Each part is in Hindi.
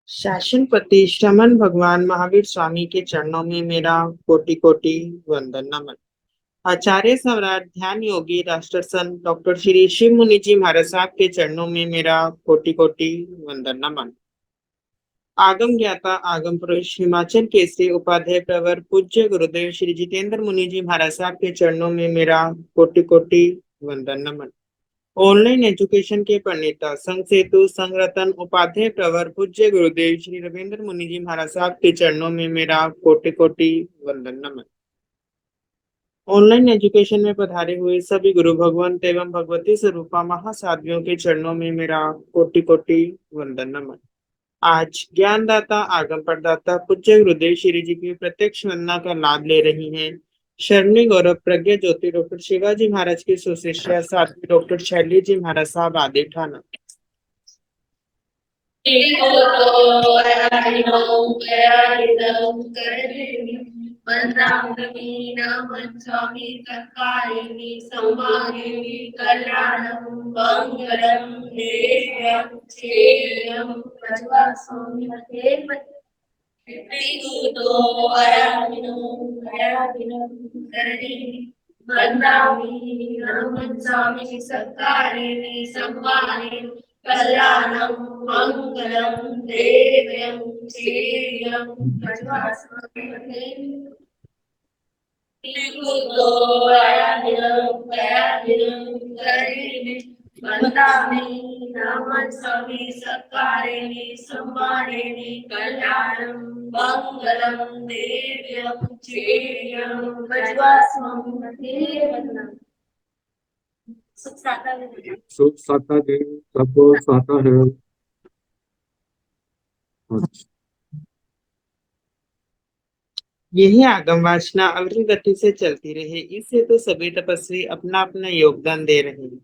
शासनपति श्रमण भगवान महावीर स्वामी के चरणों में मेरा कोटि कोटि वंदन नमन। आचार्य सम्राट ध्यान योगी राष्ट्रसंत डॉक्टर श्री शिव मुनि जी महाराज साहब के चरणों में मेरा कोटि कोटि वंदन नमन। आगम ज्ञाता आगम पुरुष हिमाचल केसरी उपाध्याय प्रवर पूज्य गुरुदेव श्री जितेंद्र मुनि जी महाराज साहब के चरणों में मेरा कोटि कोटि वंदन नमन। ऑनलाइन एजुकेशन के प्रणेता संघ सेतु संघ रतन उपाध्याय प्रवर पूज्य गुरुदेव श्री रविंद्र मुनि जी महाराज साहब के चरणों में मेरा कोटि कोटि वंदन नमन। ऑनलाइन एजुकेशन में पधारे हुए सभी गुरु भगवंत एवं भगवती स्वरूपा महासाध्वियों के चरणों में मेरा कोटि कोटि वंदन नमन। आज ज्ञानदाता आगम प्रदाता पूज्य गुरुदेव श्री जी की प्रत्यक्ष वंदना का लाभ ले रही हैं शर्मणी गौरव प्रज्ञा ज्योति डॉक्टर शिवाजी महाराज की सुशिष्या साध्वी डॉक्टर शैली जी महाराज साहब आदि ठाना। कल्याणं मंगलं देव्यं श्रेयं वन्दामि नमः स्वामी सत्कारिणि सम्मानिनि कल्याणं मंगलं देव्यं श्रेयं भजवास्मि सुख साता दे सबको साता है। यही आगम वासना अविरल गति से चलती रहे, इससे तो सभी तपस्वी अपना अपना योगदान दे रहे हैं।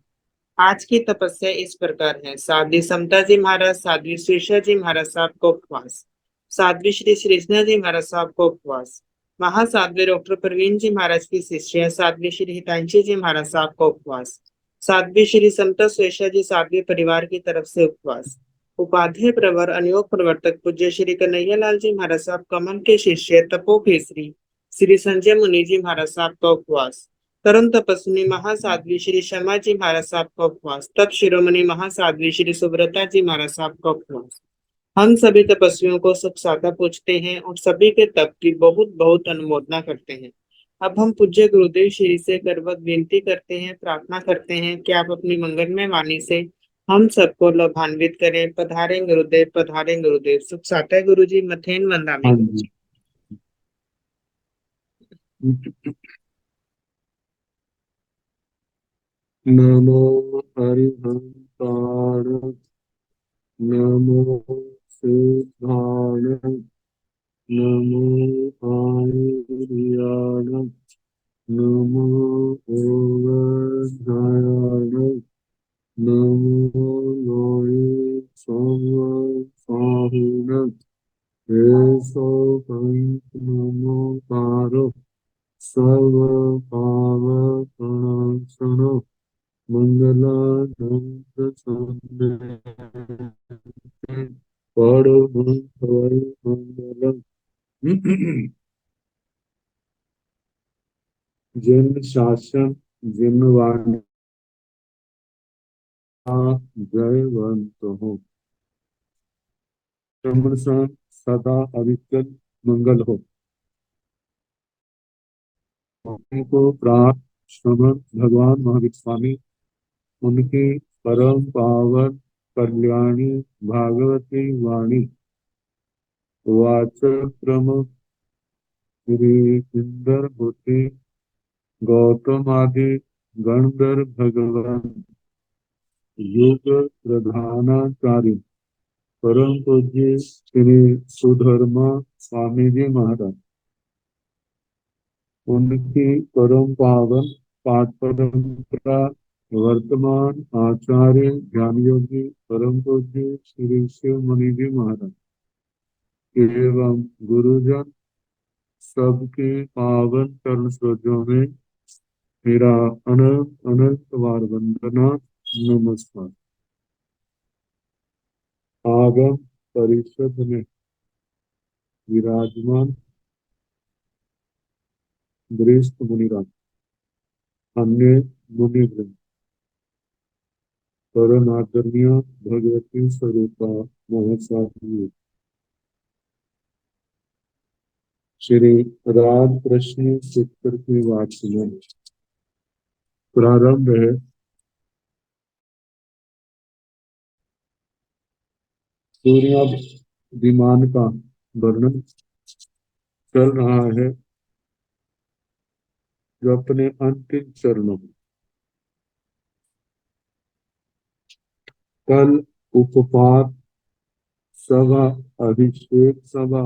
आज की तपस्या इस प्रकार है। साध्वी समता जी महाराज साध्वी श्रीषा जी महाराज साहब को उपवास, साध्वी श्री श्रीष्णा जी महाराज साहब को उपवास, महासाध्वी डॉक्टर प्रवीण जी महाराज की शिष्या साध्वी श्री हितांशी जी महाराज साहब को उपवास, साध्वी श्री समता सुरेशा जी साध्वी परिवार की तरफ से उपवास, उपाध्याय प्रवर अनयोग प्रवर्तक पूज्य श्री कन्हैया लाल जी महाराज साहब कमल के शिष्य तपो केसरी श्री संजय मुनि जी महाराज साहब का उपवास, तरम तपस्विनी महासाध्वी श्री शर्मा जी महाराज साहब का उपवास, तप शिरोमणि महासाध्वी श्री सुब्रता जी महाराज साहब का उपवास। हम सभी तपस्वियों को सुख साधा पूछते हैं और सभी के तप की बहुत बहुत अनुमोदना करते हैं। अब हम पूज्य गुरुदेव श्री से करवत विनती करते हैं, प्रार्थना करते हैं कि आप अपनी मंगलमय वाणी से हम सबको लाभान्वित करें। पधारें गुरुदेव, पधारें गुरुदेव। सुख साता है गुरु जी। मथेन वंदामी गुरु जी। नमो हरिहंसाय नमो सिद्धाय नमो आयुर्याय नमो ओवधाय नमो लोये सोमसाहुन एसो नमो पारो सर्व पाव प्रणक्षण मंगलानंद पड़ो मंगलम। जिन शासन जिन वाणी जयवंत हो श्रमण सदा अविचल मंगल हो। को प्राप्त श्रमण भगवान महावीर स्वामी उनकी परम पावन कल्याणी भागवती वाणी वाचक्रम श्री इंदर होते गौतम आदि गणधर भगवान युग प्रधानाचार्य परम पूज्य श्री सुधर्मा स्वामी जी महाराज उनकी परम पावन पाठ परंपरा वर्तमान आचार्य ज्ञान योगी परम पूज्य श्री शिव मुनि जी महाराज एवं गुरुजन सबके पावन चरण सरोजों में मेरा अनंत अनंत बार वंदना नमस्कार। आगम परिषद में विराजमान वरिष्ठ मुनिराज, अन्य मुनिवृंद, परम आदरणीय भगवती स्वरूपा महासाधु श्री राध कृष्ण चित्र की वाचना प्रारंभ है। सूर्याभिमान का वर्णन चल रहा है जो अपने अंतिम चरणों में। कल उपपात सभा, अभिषेक सभा,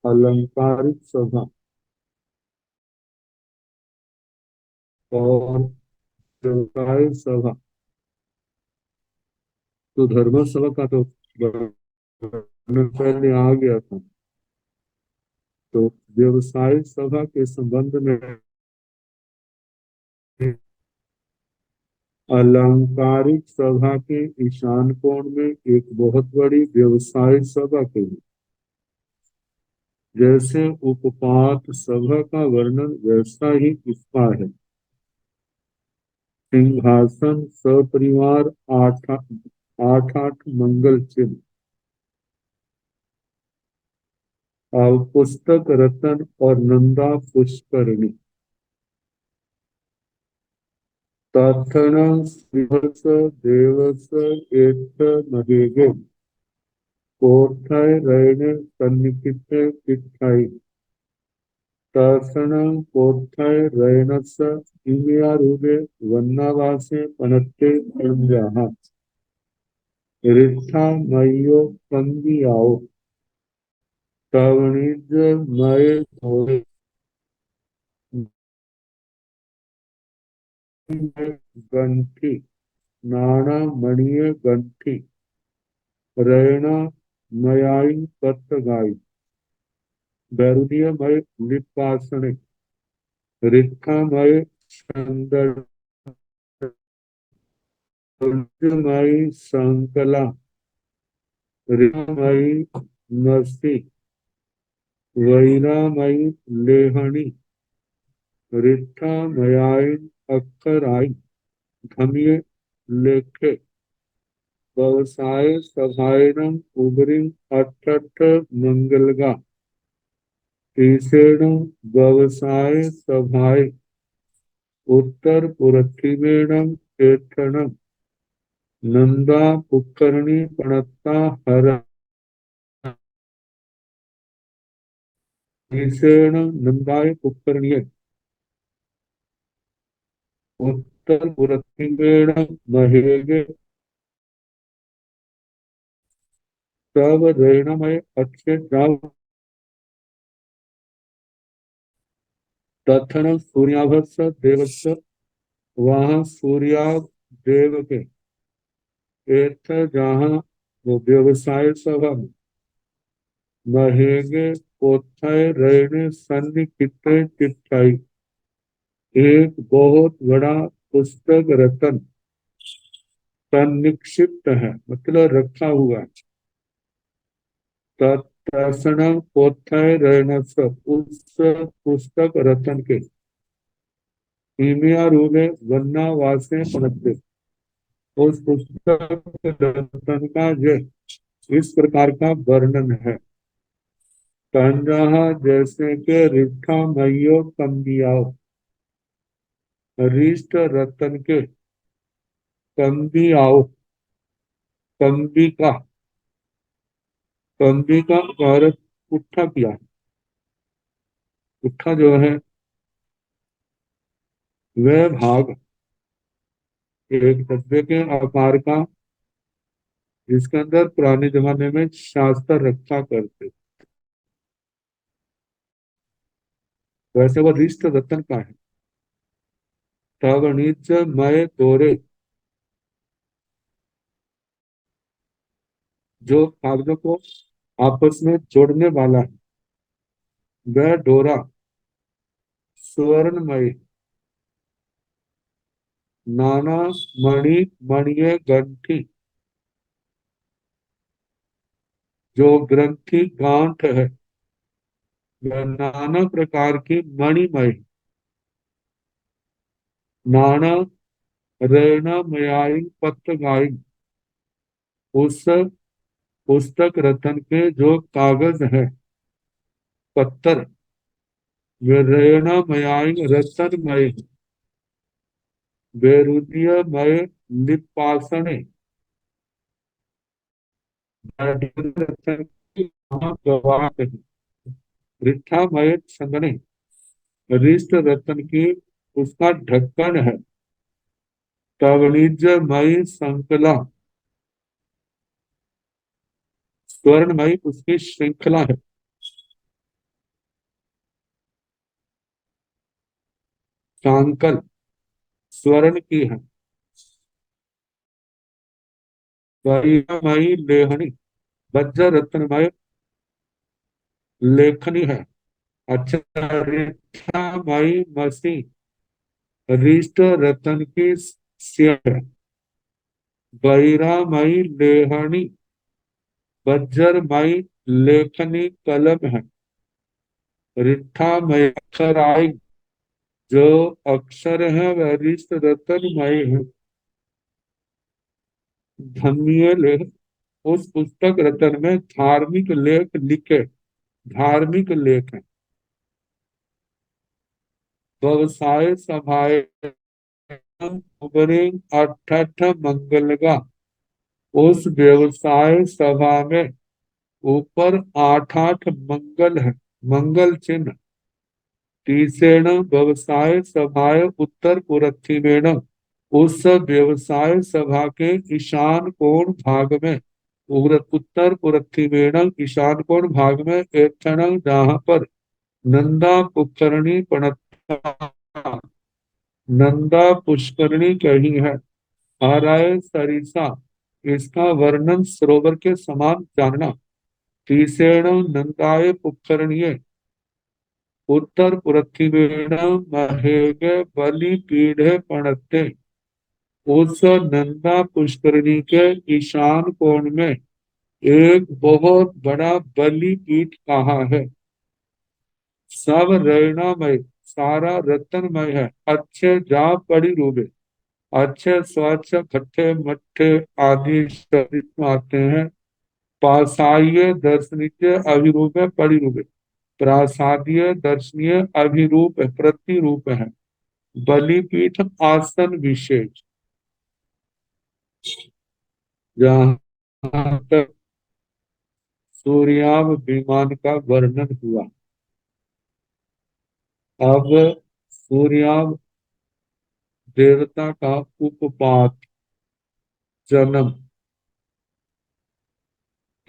अलंकारिक सभा और व्यवसाय सभा, तो धर्म सभा का तो वर्णन पहले आ गया था। तो व्यवसाय सभा के संबंध में अलंकारिक सभा के ईशान कोण में एक बहुत बड़ी व्यवसाय सभा के जैसे उपपात सभा का वर्णन वैसा ही इसका है। सिंहासन सपरिवार आठ आठ आठ मंगल चिन्ह और पुस्तक रतन और नंदा पुष्करणी तथन श्रीवत्स देवस एत महेगे कोठाय रैने सन्निहित पिठाई तर्षणं कोठाय रैनस इमियारूढे वन्नावासे पनत्ते अञ्जाः रित्था मय्यो कंगियाओ तवणिज मय थोड़े गंठी नाना मणिय गंठी रैना मयाई पत्रगाई बैरुनीय मय लिपासने रिक्खा मय संदर मई संकला रिमयी नरसी वैरामयी लेहनी रिट्ठा मयाई अक्षराई धमिये लेखे व्यवसाय सभाएनम उबरिंग अठठ मंगलगा ईसेण व्यवसाय सभाए उत्तर पुरथिवेणम केठणम नंदा पुक्करणी पणत्ता हर ईसेण नंदाय पुक्करणीय उत्तर पुरथिवेणम महेगे तब रेणमय अच्छे जाव तथन सूर्याभस्स देवस्स वहां सूर्या देव के एक जहाँ वो व्यवसाय सभा महेगे कोठाय रहने सन्नी कितने चिट्ठाई एक बहुत बड़ा पुस्तक रतन सन्निक्षिप्त है, मतलब रखा हुआ है। तत्सण कोठाय रहने सब उस पुस्तक रतन के ईमिया रूपे वन्ना वासे पनते उस पुस्तक रतन का जो इस प्रकार का वर्णन है। तंजहा जैसे के रिठा मयो कंबियाओ रिष्ट रतन के कंबियाओ कंबिका कंबिका भारत उठा किया उठा जो है वह भाग एक डब्बे के आकार का जिसके अंदर पुराने जमाने में शास्त्र रखा करते, वैसे वो रिष्ट रतन का है। तब नीच मय तोरे जो कागजों को आपस में जोड़ने वाला है वह डोरा सुवर्णमय नाना मणि मणिये गंठी जो ग्रंथि गांठ है वह नाना प्रकार की मणिमय, नाना रैनामयाई पत्रगाई, उस पुस्तक रत्न के जो कागज है, पत्थर, वे रैनामयाई रत्नमय, वैरुध्यमय लिपासने, रत्न की गवाह है, रिठामय संगने, रिष्ट रत्न की उसका ढक्कन है, तवणिजमयी संकला, स्वर्णमयी उसकी श्रृंखला है, सांकल स्वर्ण की है, वरीयमयी लेहनी, वज्र रत्नमय लेखनी है। अच्छा, रेखामयी मसी, रिष्ट रत्न की स्या है, वैरामयी लेहनी, वज्रमयी लेखनी कलम है, रिठामयी अक्षराई, जो अक्षर है वह रिष्ट रत्नमय है, धन्य लेख, उस पुस्तक रत्न में धार्मिक लेख लिखे, धार्मिक लेख है। व्यवसाय सभाएं उबरे अठठ मंगलगा, उस व्यवसाय सभा में ऊपर आठ आठ मंगल है, मंगल चिन्ह। तीसरेण व्यवसाय सभाए उत्तर पुरथिवेण, उस व्यवसाय सभा के ईशान कोण भाग में, उत्तर पुरथिवेण ईशान कोण भाग में एक क्षण जहाँ पर नंदा पुष्करणी पणता, नंदा पुष्करणी कही है, आराय सरिसा, इसका वर्णन सरोवर के समान जानना। तीसरेण नंदाय पुष्करणीय उत्तर पृथ्वीण महेगे बलि पीढ़े पणते, उस नंदा पुष्करणी के ईशान कोण में एक बहुत बड़ा बलि पीठ कहा है। सब रैनामय, सारा रत्नमय है, अच्छे जा पड़ी रूबे, अच्छे स्वच्छ खट्टे मट्ठे आदि शब्द इसमें आते हैं। पासाइय दर्शनीय अभिरूप है, परिरूप है, प्रासादीय दर्शनीय अभिरूप है, प्रतिरूप है, बलिपीठ आसन विशेष। जहाँ तक सूर्याभ विमान का वर्णन हुआ, अब सूर्याभ देवता का उपपात जन्म।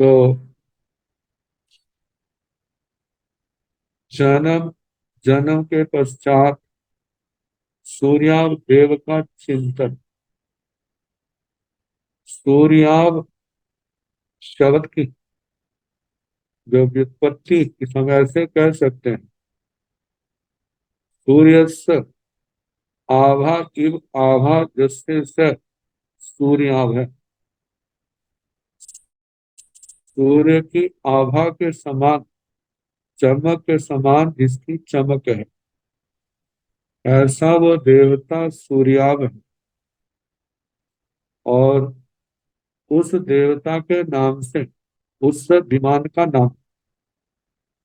तो जन्म, जन्म के पश्चात सूर्याभ देव का चिंतन। सूर्याभ शब्द की जो व्युत्पत्ति इस हम ऐसे कह सकते हैं, सूर्यस्य आभा इव आभा, जैसे से सूर्याभ है, सूर्य की आभा के समान, चमक के समान जिसकी चमक है, ऐसा वो देवता सूर्याभ है। और उस देवता के नाम से उस विमान का नाम,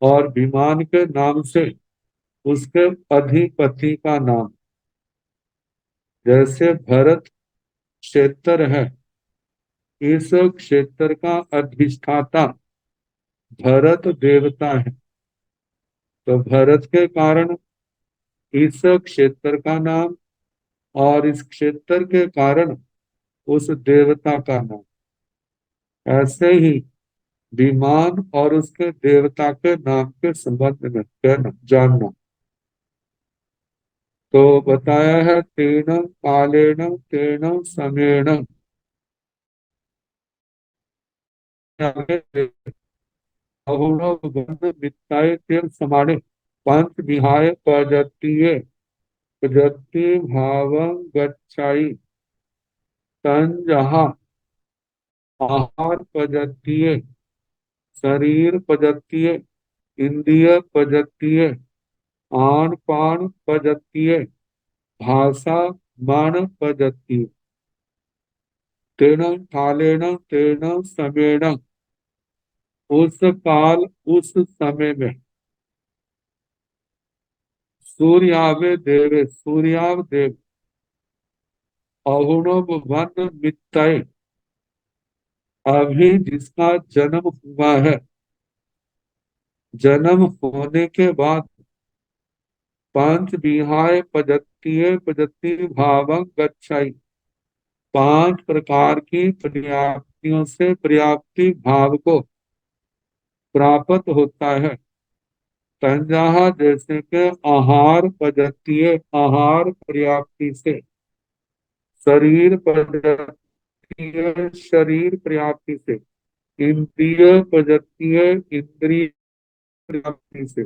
और विमान के नाम से उसके अधिपति का नाम, जैसे भरत क्षेत्र है, इस क्षेत्र का अधिष्ठाता भरत देवता है, तो भरत के कारण इस क्षेत्र का नाम, और इस क्षेत्र के कारण उस देवता का नाम। ऐसे ही विमान और उसके देवता के नाम के संबंध में कहना जानना। तो बताया है तेन कालेन तेन समेण, वित्ताय तेन समाने, पंच विहाय प्रजतीय प्रजति भावं गच्छाई, तन जहाँ आहार प्रजतीय शरीर पजतीय, इंद्रिय पजतीय, आन पान पजतीय, भाषा मन पजतीय। तेन कालेन तेन समेन, उस काल उस समय में, सूर्यावे देवे सूर्याव देव, अहुणव वन मित्तय, अभी जिसका जन्म हुआ है, जन्म होने के बाद पांच विहाय पजतीय पजती भावं गच्छाई, पांच प्रकार की पर्याप्तियों से पर्याप्ति भाव को प्राप्त होता है। तंजहा जैसे के आहार पजतीय, आहार पर्याप्ति से, शरीर पजतीय, शरीर पर्याप्ति से, इंद्रिय पजतीय, इंद्रिय पर्याप्ति से,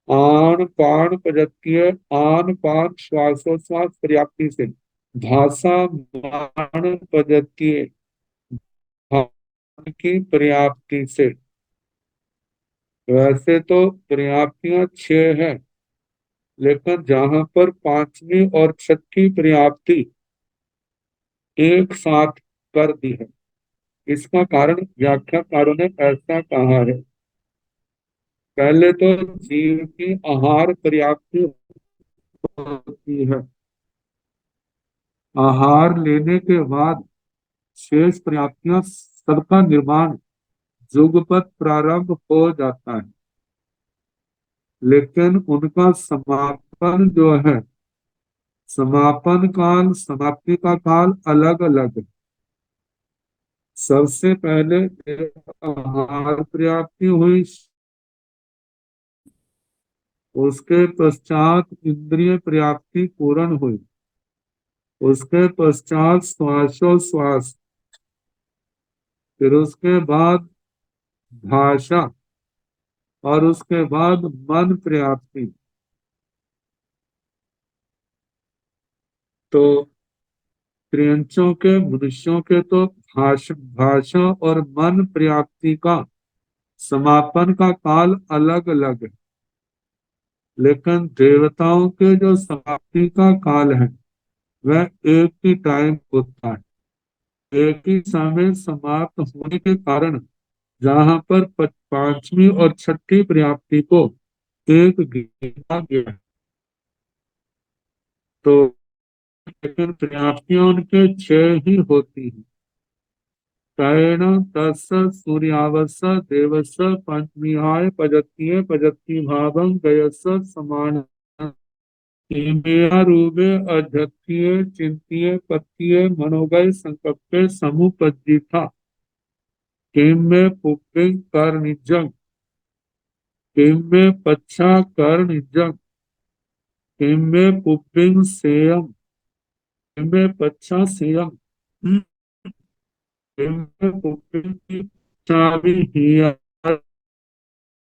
आन पान पजतीय, आन पान श्वासोश्वास पर्याप्ति से, भाषा मान पजतीय, भान की पर्याप्ति से। वैसे तो पर्याप्तियां छह हैं, लेकिन जहां पर पांचवी और छठी पर्याप्ति एक साथ कर दी है, इसका कारण व्याख्याकारों ने ऐसा कहा है। पहले तो जीव की आहार पर्याप्ति होती है, आहार लेने के बाद शेष पर्याप्तियां सबका निर्माण जुगपत प्रारंभ हो जाता है, लेकिन उनका समापन जो है, समापन काल समाप्ति का काल अलग अलग है। सबसे पहले आहार पर्याप्ति हुई, उसके पश्चात इंद्रिय पर्याप्ति पूर्ण हुई, उसके पश्चात श्वासोश्वास, फिर उसके बाद भाषा, और उसके बाद मन पर्याप्ति। तो त्रियंचों के मनुष्यों के तो भाषा और मन पर्याप्ति का समापन का काल अलग अलग है, लेकिन देवताओं के जो समाप्ति का काल है वह एक ही टाइम होता है, एक ही समय समाप्त होने के कारण जहां पर पांचवी और छठी पर्याप्ति को एक गिना गया है। तो लेकिन पर्याप्तियां उनके छह ही होती हैं। तैण तस् सूर्यावस देवस पंचमीहाय पजतीय पजती भावं गयस समान, रूपे अध्यतीय चिंतीय पत्तीय मनोगय संकप्य समुपजिता, किम में पुप्पिंग कर निजं, किम में पच्छा कर निजं, किम में पुप्पिंग सेयम, किम में पच्छा सेयम, किम में पुप्पिंग की चाबी हिया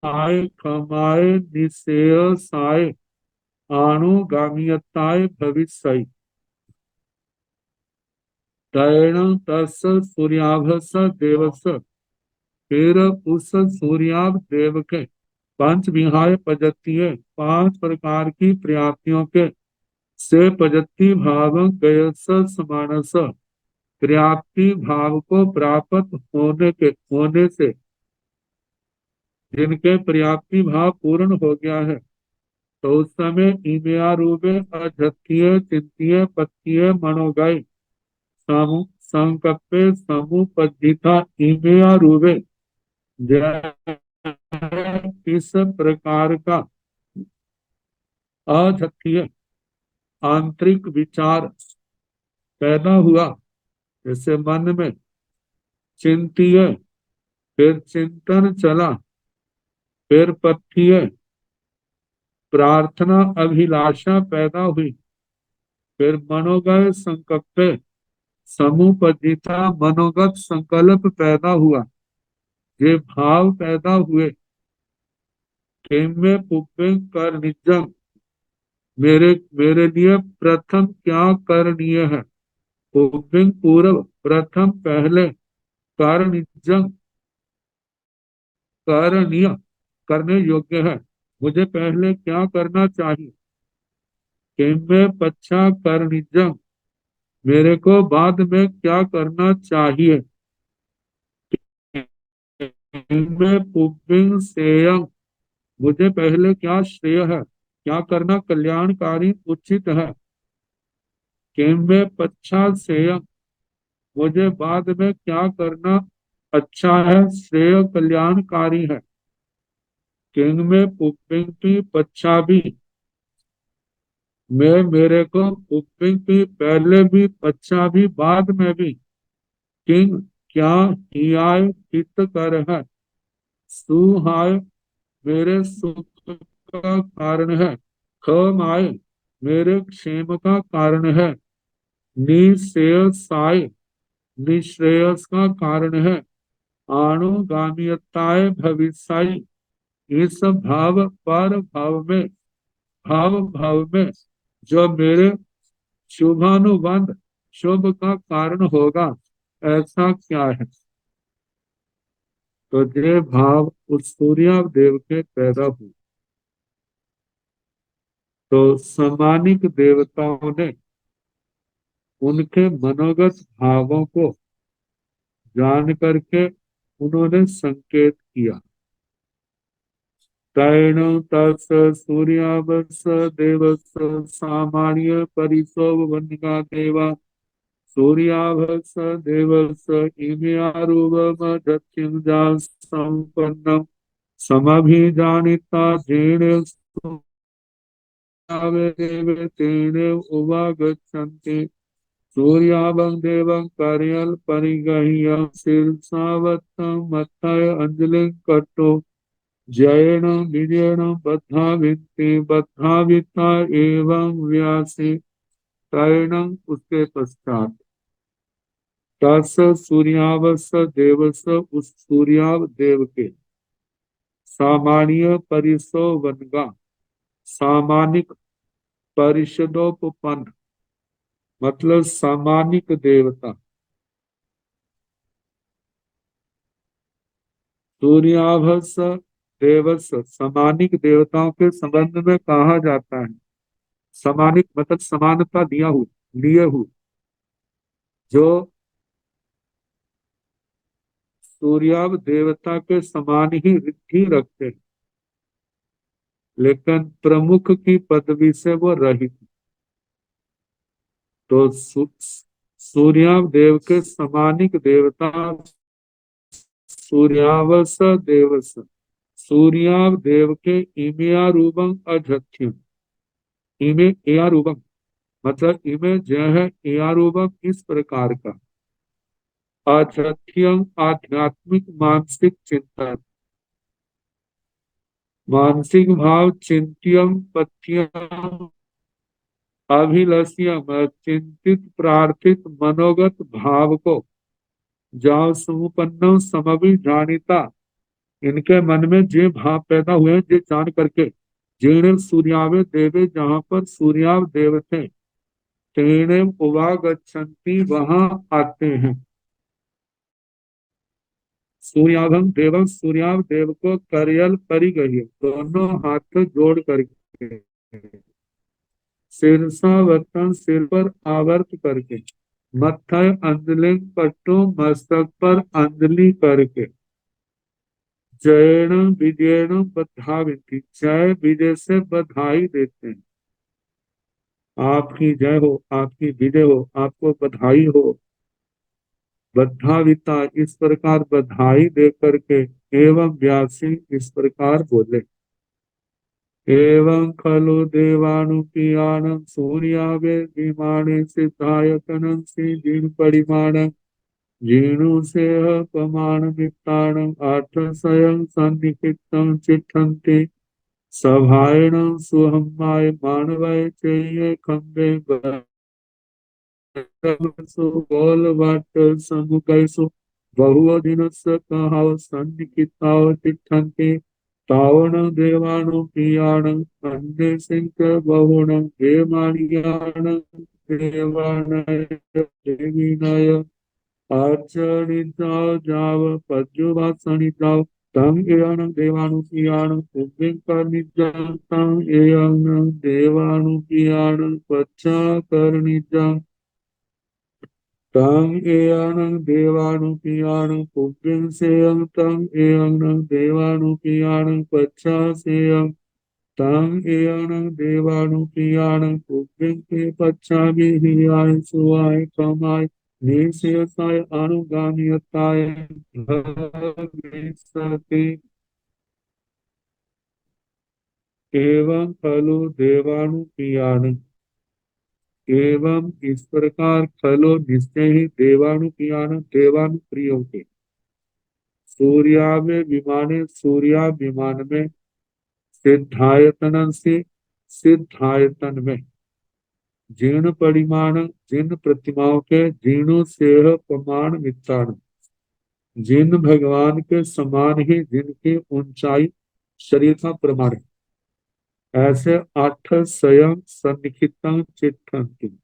आय कमाए निसेय साय आनुगामियताय भविष्य। तैण तस् सूर्याभस देवस, फिर उस सूर्याभ देव के पंच विहाय पजतीय, पांच प्रकार की प्रयाप्तियों के से पजती भाव गयस समानस, प्रयाप्ति भाव को प्राप्त होने से जिनके पर्याप्ति भाव पूर्ण हो गया है, तो उस समय इमया रूपे अधत्तीय चिंतीय पत्तीय मनोगय समूह संकप्पे समुपजिता इमया रूपे, इस प्रकार का अधत्तीय आंतरिक विचार पैदा हुआ, जैसे मन में चिंतीय, फिर चिंतन चला, फिर पत्तीय प्रार्थना अभिलाषा पैदा हुई, फिर मनोगय संकल्प समुपजिता मनोगत संकल्प पैदा हुआ, ये भाव पैदा हुए। किम पुप्पिं कर निजम, मेरे मेरे लिए प्रथम क्या करणीय है, पुप्पिं पूर्व, प्रथम पहले, कर निजम करणीय करने योग्य है। मुझे पहले क्या करना चाहिए? किम्मे पच्छा करणिजम, मेरे को बाद में क्या करना चाहिए? किम्मे पुब्बिंग सेयं, मुझे पहले क्या श्रेय है, क्या करना कल्याणकारी उचित है? किम्मे पच्छा सेयं, मुझे बाद में क्या करना अच्छा है, श्रेय कल्याणकारी है? किंग में पुप्पिंग पच्छा भी, मैं मेरे को पुप्पिंग पहले भी पच्छा भी बाद में भी। किंग, क्या हियाय हित कर है, सुहाय मेरे सुख का कारण है, खमाय मेरे क्षेम का कारण है, निश्रेयसाय निश्रेयस का कारण है, अनुगामियताय भविष्याय इस भाव भाव में जो मेरे शुभानुबंध शुभ का कारण होगा, ऐसा क्या है? तो ये भाव उस सूर्य देव के पैदा हुए। तो समानिक देवताओं ने उनके मनोगत भावों को जान करके उन्होंने संकेत किया। तैण तस् सूर्यावस देवस सामान्य परिसोवनिका देवा सूर्याभस देवस इम्यारूपमदत्तिं संपन्नम समभिजानिता जेन सूर्यावे तेन उवागच्छन्ति सूर्यावं देवं कार्यल परिगह्य शीर्षावत्तं मत्थय अंजलिं कट्टो जयेन विजयेन बद्धाविता एवं व्यासी तैणं, उसके पश्चात तस सूर्यावस देवस, उस सूर्याव देव के सामान्य परिसो वनगा, सामानिक परिषदोपपन्न, मतलब सामानिक देवता। सूर्याभस देवस समानिक देवताओं के संबंध में कहा जाता है। समानिक मतलब समानता दिया हुआ, लिए हुए, जो सूर्याव देवता के समान ही रिद्धि रखते हैं, लेकिन प्रमुख की पदवी से वो रहित। तो सूर्याव देव के समानिक देवता सूर्यावस देवस, सूर्याव देव के इमया रूपम अजथ्यम, इमे एया रूपम मतलब इमे जय है, एया रूपम इस प्रकार का, अजथ्यम आध्यात्मिक मानसिक चिंतन, मानसिक भाव चिंत्यम पथ्यम अभिलष्यम, चिंतित प्रार्थित मनोगत भाव को जाव समुपन्नम समभि जानिता, इनके मन में जे भाव पैदा हुए जे जान करके, जेने सूर्यावे देवे, जहाँ पर सूर्याव देव थे, तेने उवागच्छन्ति वहां आते हैं। सूर्याभम देवम, सूर्याव देव को करयल परिगह्य, दोनों हाथ जोड़ करके, शीर्षावर्तन सिर पर आवर्त करके, मत्थय अंजलि पट्टो मस्तक पर अंजलि करके, जयण विजयण बधाविति, जय विजय से बधाई देते हैं। आपकी जय हो, आपकी विजय हो, आपको बधाई हो। बद्धाविता इस प्रकार बधाई दे करके, एवं व्यासी इस प्रकार बोले। एवं खलु देवानुपियानं सूर्यावे विमाने सिद्धायतनं से जीर्ण परिमाण जीणु से पमाण मित्ताणं आठ स्वयं सन्निहितं चिठन्ति सभाएण सुहमाय मानवय चेये खम्बे गोलवाट समुगैसु बहुवदिनस्य कहाव सन्निहिताव तिष्ठन्ति तावण देवानो पियाण अन्य सिंह बहुण हेमानियाण देवानय देवीनय आचरिताव जाव पद्युवासनिताव तम एवं देवानुपियाण पुब्बिं कर्णिजं तम एवं देवानुपियाण पच्चा कर्णिजं तम एवं देवानुपियाण पुब्बिं सेयं तम एवं देवानुपियाण पच्चा सेयं तम एवं देवानुपियाण पुब्बिं के पच्चाभि हियाय सुवाय कमाय निश्चयताय अनुगाम्यताय भविष्यति एवं खलु देवानुपियाण एवं इस प्रकार खलो निश्चय ही देवानुपियाण देवानुप्रियों के सूर्यावे विमाने सूर्याभिमान में सिद्धायतन से सिद्धायतन में जीर्ण परिमाण जिन प्रतिमाओं के जीर्णों से प्रमाण विताण जिन भगवान के समान ही जिनकी ऊंचाई शरीर का प्रमाण है ऐसे आठ स्वयं सन्निहितं चिट्ठन्ति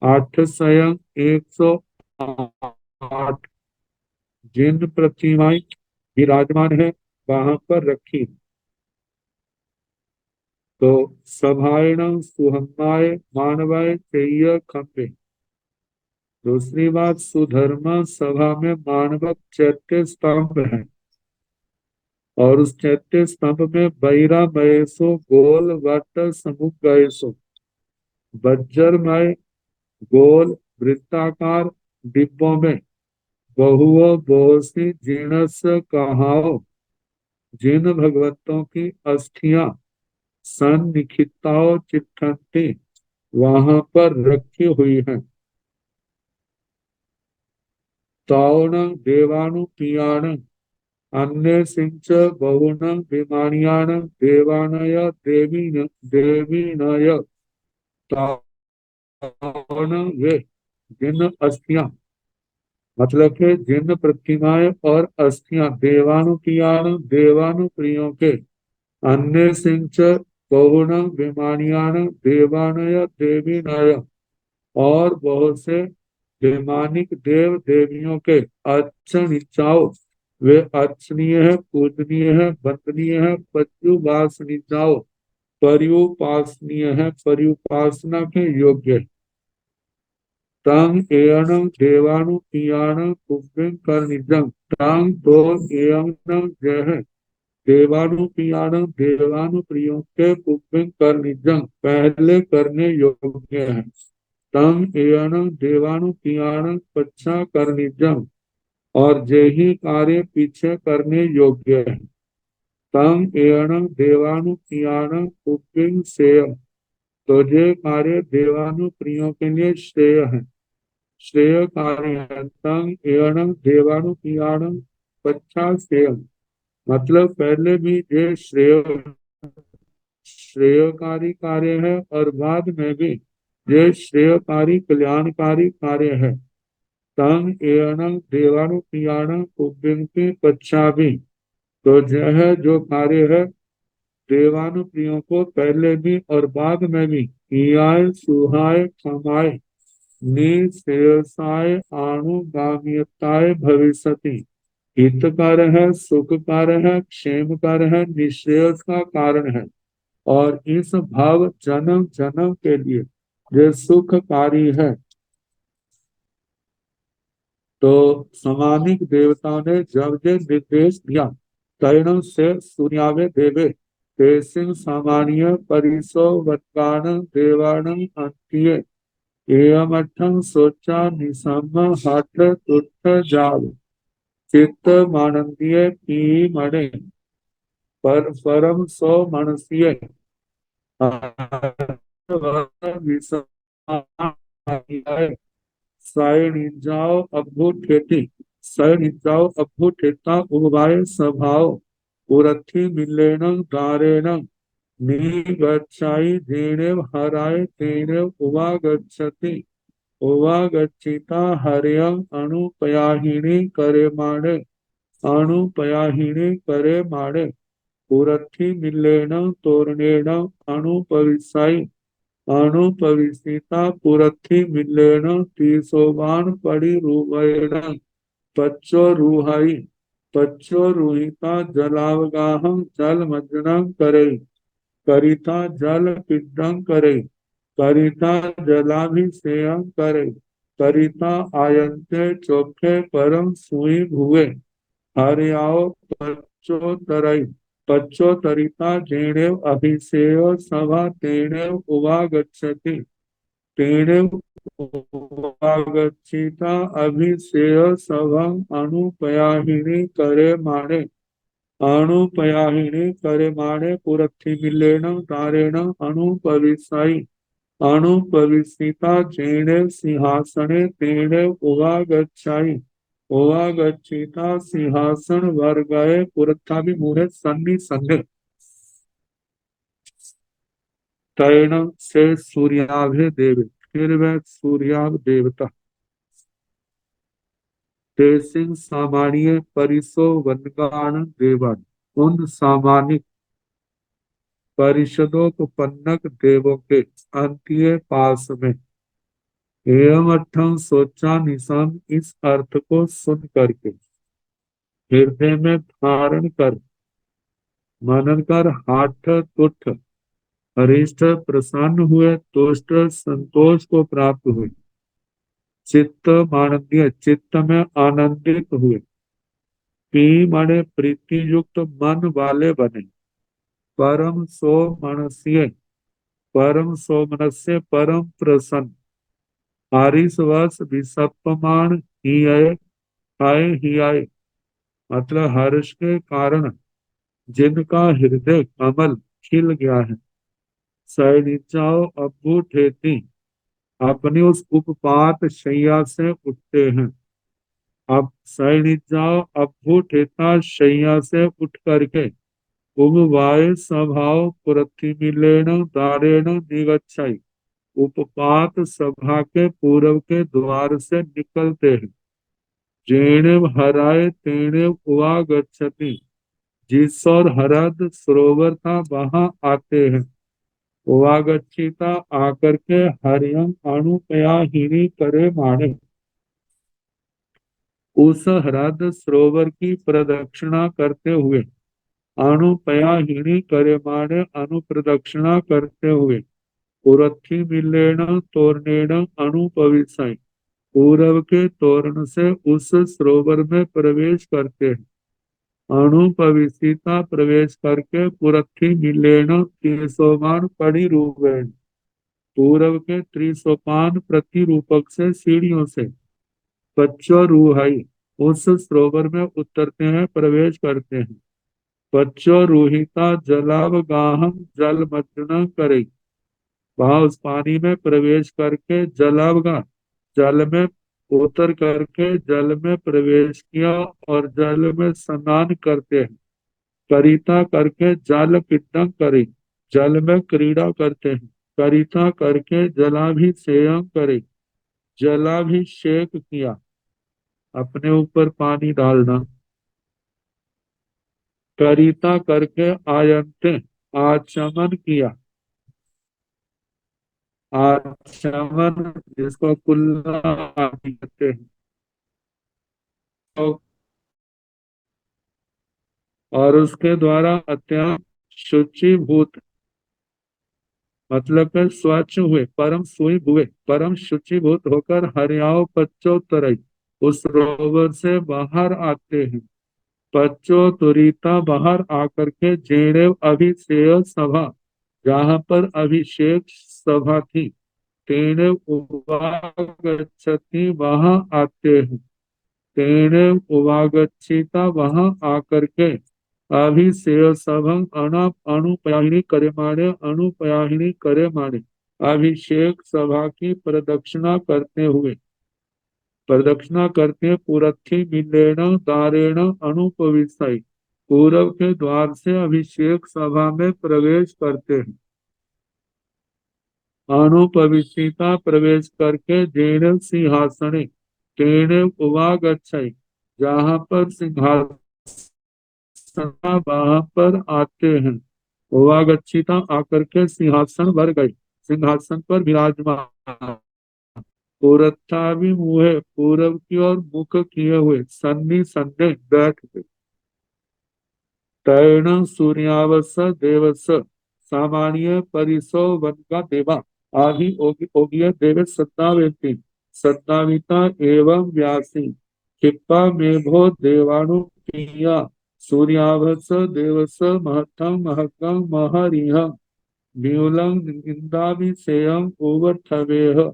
आठ स्वयं 108 जिन प्रतिमाएं विराजमान है वहां पर रखी तो सभाएण सुहमाय मानवाय तेय खंबे दूसरी बात सुधर्मा सभा में मानवक चैत्य स्तंभ है और उस चैत्य स्तंभ में बैरा मयसो गोल वट समुख गयसो बज्जरमय गोल वृत्ताकार डिब्बों में बहुओं बहुसी जीर्णस कहाओ जिन भगवंतों की अस्थियां सन्निहिताओ चिट्ठन्ति वहां पर रखी हुई हैं ताओन देवानुपियाण अन्य सिंच बहुन विमानियान देवानय देवीनय ताओन वे जिन अस्थियां मतलब के जिन प्रतिमाएं और अस्थियां देवानुपियाण देवानुप्रियों के अन्य सिंच बहुन विमानियान देवानय देवीनय और बहुत से वैमानिक देव देवियों के अच्छनिचाओ वे अच्छनीय है पूजनीय है वंदनीय है पत्युपासनिचाओ पर्युपासनीय है पर्युपासना के योग्य है तंग एयणं देवानुपियाण पुब्बिं कर्णिजं तंग तो एयणं जय है देवानुपियाण देवानुप्रियों के पुब्बिं कर्णिजं पहले करने योग्य है तम एयण देवानुपियाण पच्छा कर्णिजम और जेहि कार्य पीछे करने योग्य है तम एयण देवानुपियाण पुब्बिं सेयम तो जे कार्य देवानुप्रियों के लिए श्रेय है श्रेय कार्य है तम एयण देवानुपियाण पच्छा सेयम मतलब पहले भी ये श्रेयकारी कार्य है और बाद में भी ये श्रेयकारी कल्याणकारी कार्य है तंग एयणं देवानुपियाणं पुब्बिंति पच्छाभि तो यह जो कार्य है देवानुप्रियों को पहले भी और बाद में भी हियाय सुहाय क्षमाय निश्रेयसाय आनुगाम्यताय भविष्यति हितकर है सुखकर है क्षेमकर है निश्रेयस का कारण है और इस भाव जन्म जन्म के लिए जो सुखकारी है तो समानिक देवता ने जब ये निर्देश दिया तैण से सूर्यावे देवे तेसिंग सामान्य परिसो वत्कान देवान अंत्य एवमठं सोचा निसम हठ तुठ जाव चित्त मानंदीय की मणे पर परम सो मनसीय सायनिजाओ अभ्युठेति सायनिजाओ अभ्युठेता उभय स्वभाव पुरथि मिलेन दारेण निगच्छाई धेनेव हराय तेनेव उवागच्छति उवागच्छिता हर्यं अनुपयाहिनी करे माणे अनुपयाहिनी करे माणे पुरथि मिलेन तोरणेन अनुपविसाई अणुपविष्टिता पुरथि मिलेन तीसोवान पड़ी रूपेण पच्चो रूहाई पच्चो रुहिता जलावगाहं जल मज्जनं करे, करिता जल पिड्डं करे, करिता जलाभिषेकं करे, करिता आयन्ते चोखे परम सुई भुवे, हरियाओ पच्चो तरई, पच्चो तरिता जेणेव अभिषेक सभा तेणेव उवागच्छति, तेणेव उवागच्छिता अभिषेक सभं अनुपयाहिनी करे माणे, अणुपयाहिनी करेमाणे पुरथिविल्लेन तारेण अणुपविसाई, अणुपविसिता जेणे सिंहासने तेणे उवागच्छाई, उवागच्छिता सिंहासन वर्गये पुरथा भी मुहे सन्नी संगे, तैण से सूर्याभे देव, फिर वह सूर्याभ देवता तेसिंग सामान्य परिसो वनगान देवन, उन सामान्य परिषदोपन्नक देवों के अंतीय पास में एवं अठम सोचा निशान, इस अर्थ को सुन करके हृदय में धारण कर मनन कर हाथ तुठ हरिष्ठ प्रसन्न हुए, तुष्ट संतोष को प्राप्त हुए, चित्त माननीय चित्त में आनंदित हुए, पी मने प्रीति युक्त मन वाले बने, परम सो मनस्य, परम सोमनस्य परम प्रसन्न, हारिसवश विसपमान ही आए मतलब हर्ष के कारण जिनका हृदय कमल खिल गया है, सैनिचाओ अब्बू ठेती अपनी उस उपपात शैया से उठते हैं। अब सैनिचाओ अब्बू ठेता शैया से उठ करके उपवाय स्वभाव पृथ्वीलेन दारेण निगच्छाई, उपपात सभा के पूर्व के द्वार से निकलते हैं। जेणे हराय तेणे उवागच्छति, जिस और हरद सरोवर था वहां आते हैं। उवागच्छिता आकर के हरियम अणुपयाहिनी करे माणे, उस हरद सरोवर की प्रदक्षिणा करते हुए, अणुपयाहिनी करे माणे अनुप्रदक्षिणा करते हुए, पुरथी मिलेण तोरणेण अणुपविसाई, पूर्व के तोरण से उस सरोवर में प्रवेश करते हैं। अणुपविसिता प्रवेश करके पुरथी मिलेण त्रिसोमान पड़ी रूपेण, पूर्व के त्रिसोपान प्रतिरूपक से सीढ़ियों से पच्चरूहाई उस सरोवर में उतरते हैं, प्रवेश करते हैं। पच्चरूहिता जलावगाहम जल मज्जन करे, वहां उस पानी में प्रवेश करके जलावगा जल में उतर करके जल में प्रवेश किया और जल में स्नान करते हैं। करिता करके जल पिंडम करे, जल में क्रीड़ा करते हैं। करिता करके जलाभिषेक करे, जलाभिषेक किया, अपने ऊपर पानी डालना। करिता करके आयंते आचमन किया, आचमन जिसको कुल्ला आदि कहते हैं। तो और उसके द्वारा अत्यंत शुचिभूत मतलब कि स्वच्छ हुए, परम सुई हुए, परम शुचिभूत होकर हरियाओ पच्चो तरई उस रोवर से बाहर आते हैं। पच्चो तुरीता बाहर आकर के जेड़े अभिषेक सभा, जहाँ पर अभिषेक सभा थी, तेने उवागच्छति वहां आते हैं। तेने उवागच्छिता वहां आकर के अभिषेक सभं अणुपयाहिनी करे माने, अणुपयाहिनी करे माने अभिषेक सभा की प्रदक्षिणा करते पुरथी मिलेण दारेण अणुपविसाई, पूर्व के द्वार से अभिषेक सभा में प्रवेश करते हैं। अणुपविसिता प्रवेश करके जेण सिंहासने तेणे उवागच्छाई, जहाँ पर सिंहासन वहां पर आते हैं। उवागच्छिता आकर के सिंहासन भर गए, सिंहासन पर विराजमान पुरथा भी मुहे पूर्व की ओर मुख किए हुए सन्नी संडे बैठ गए। तैण सूर्यावस देवस सामान्य परिसो वन का देवा आदि ओगिय देव सत्तावेति सत्ताविता एवं व्यासी क्षिप्पा मेघो देवानु प्रिया सूर्यावस देवस महतं महकं महरिह म्यूलं निंदाभिषेयं उवठवेह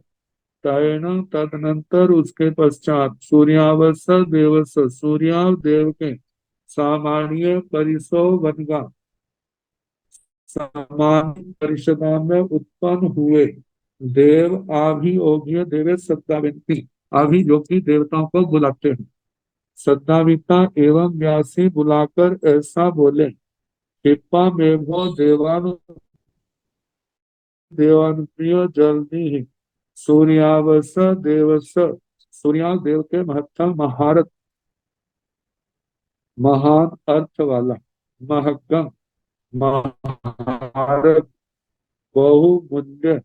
तैण तदनंतर उसके पश्चात सूर्यावस देवस सूर्याव देव के सामान्य परिसो बनगा सामान्य परिषदा में उत्पन्न हुए देव आभियोग्य देवे सत्ताविंती आभियोगी देवताओं को बुलाते हैं सत्ताविता एवं व्यासी बुलाकर ऐसा बोले कृपा मेघो देवानुप्रिय जल्दी ही सूर्यावस देवस सूर्या देव के महत्ता महारथ महान अर्थ वाला महगम महारथ बहुमूल्य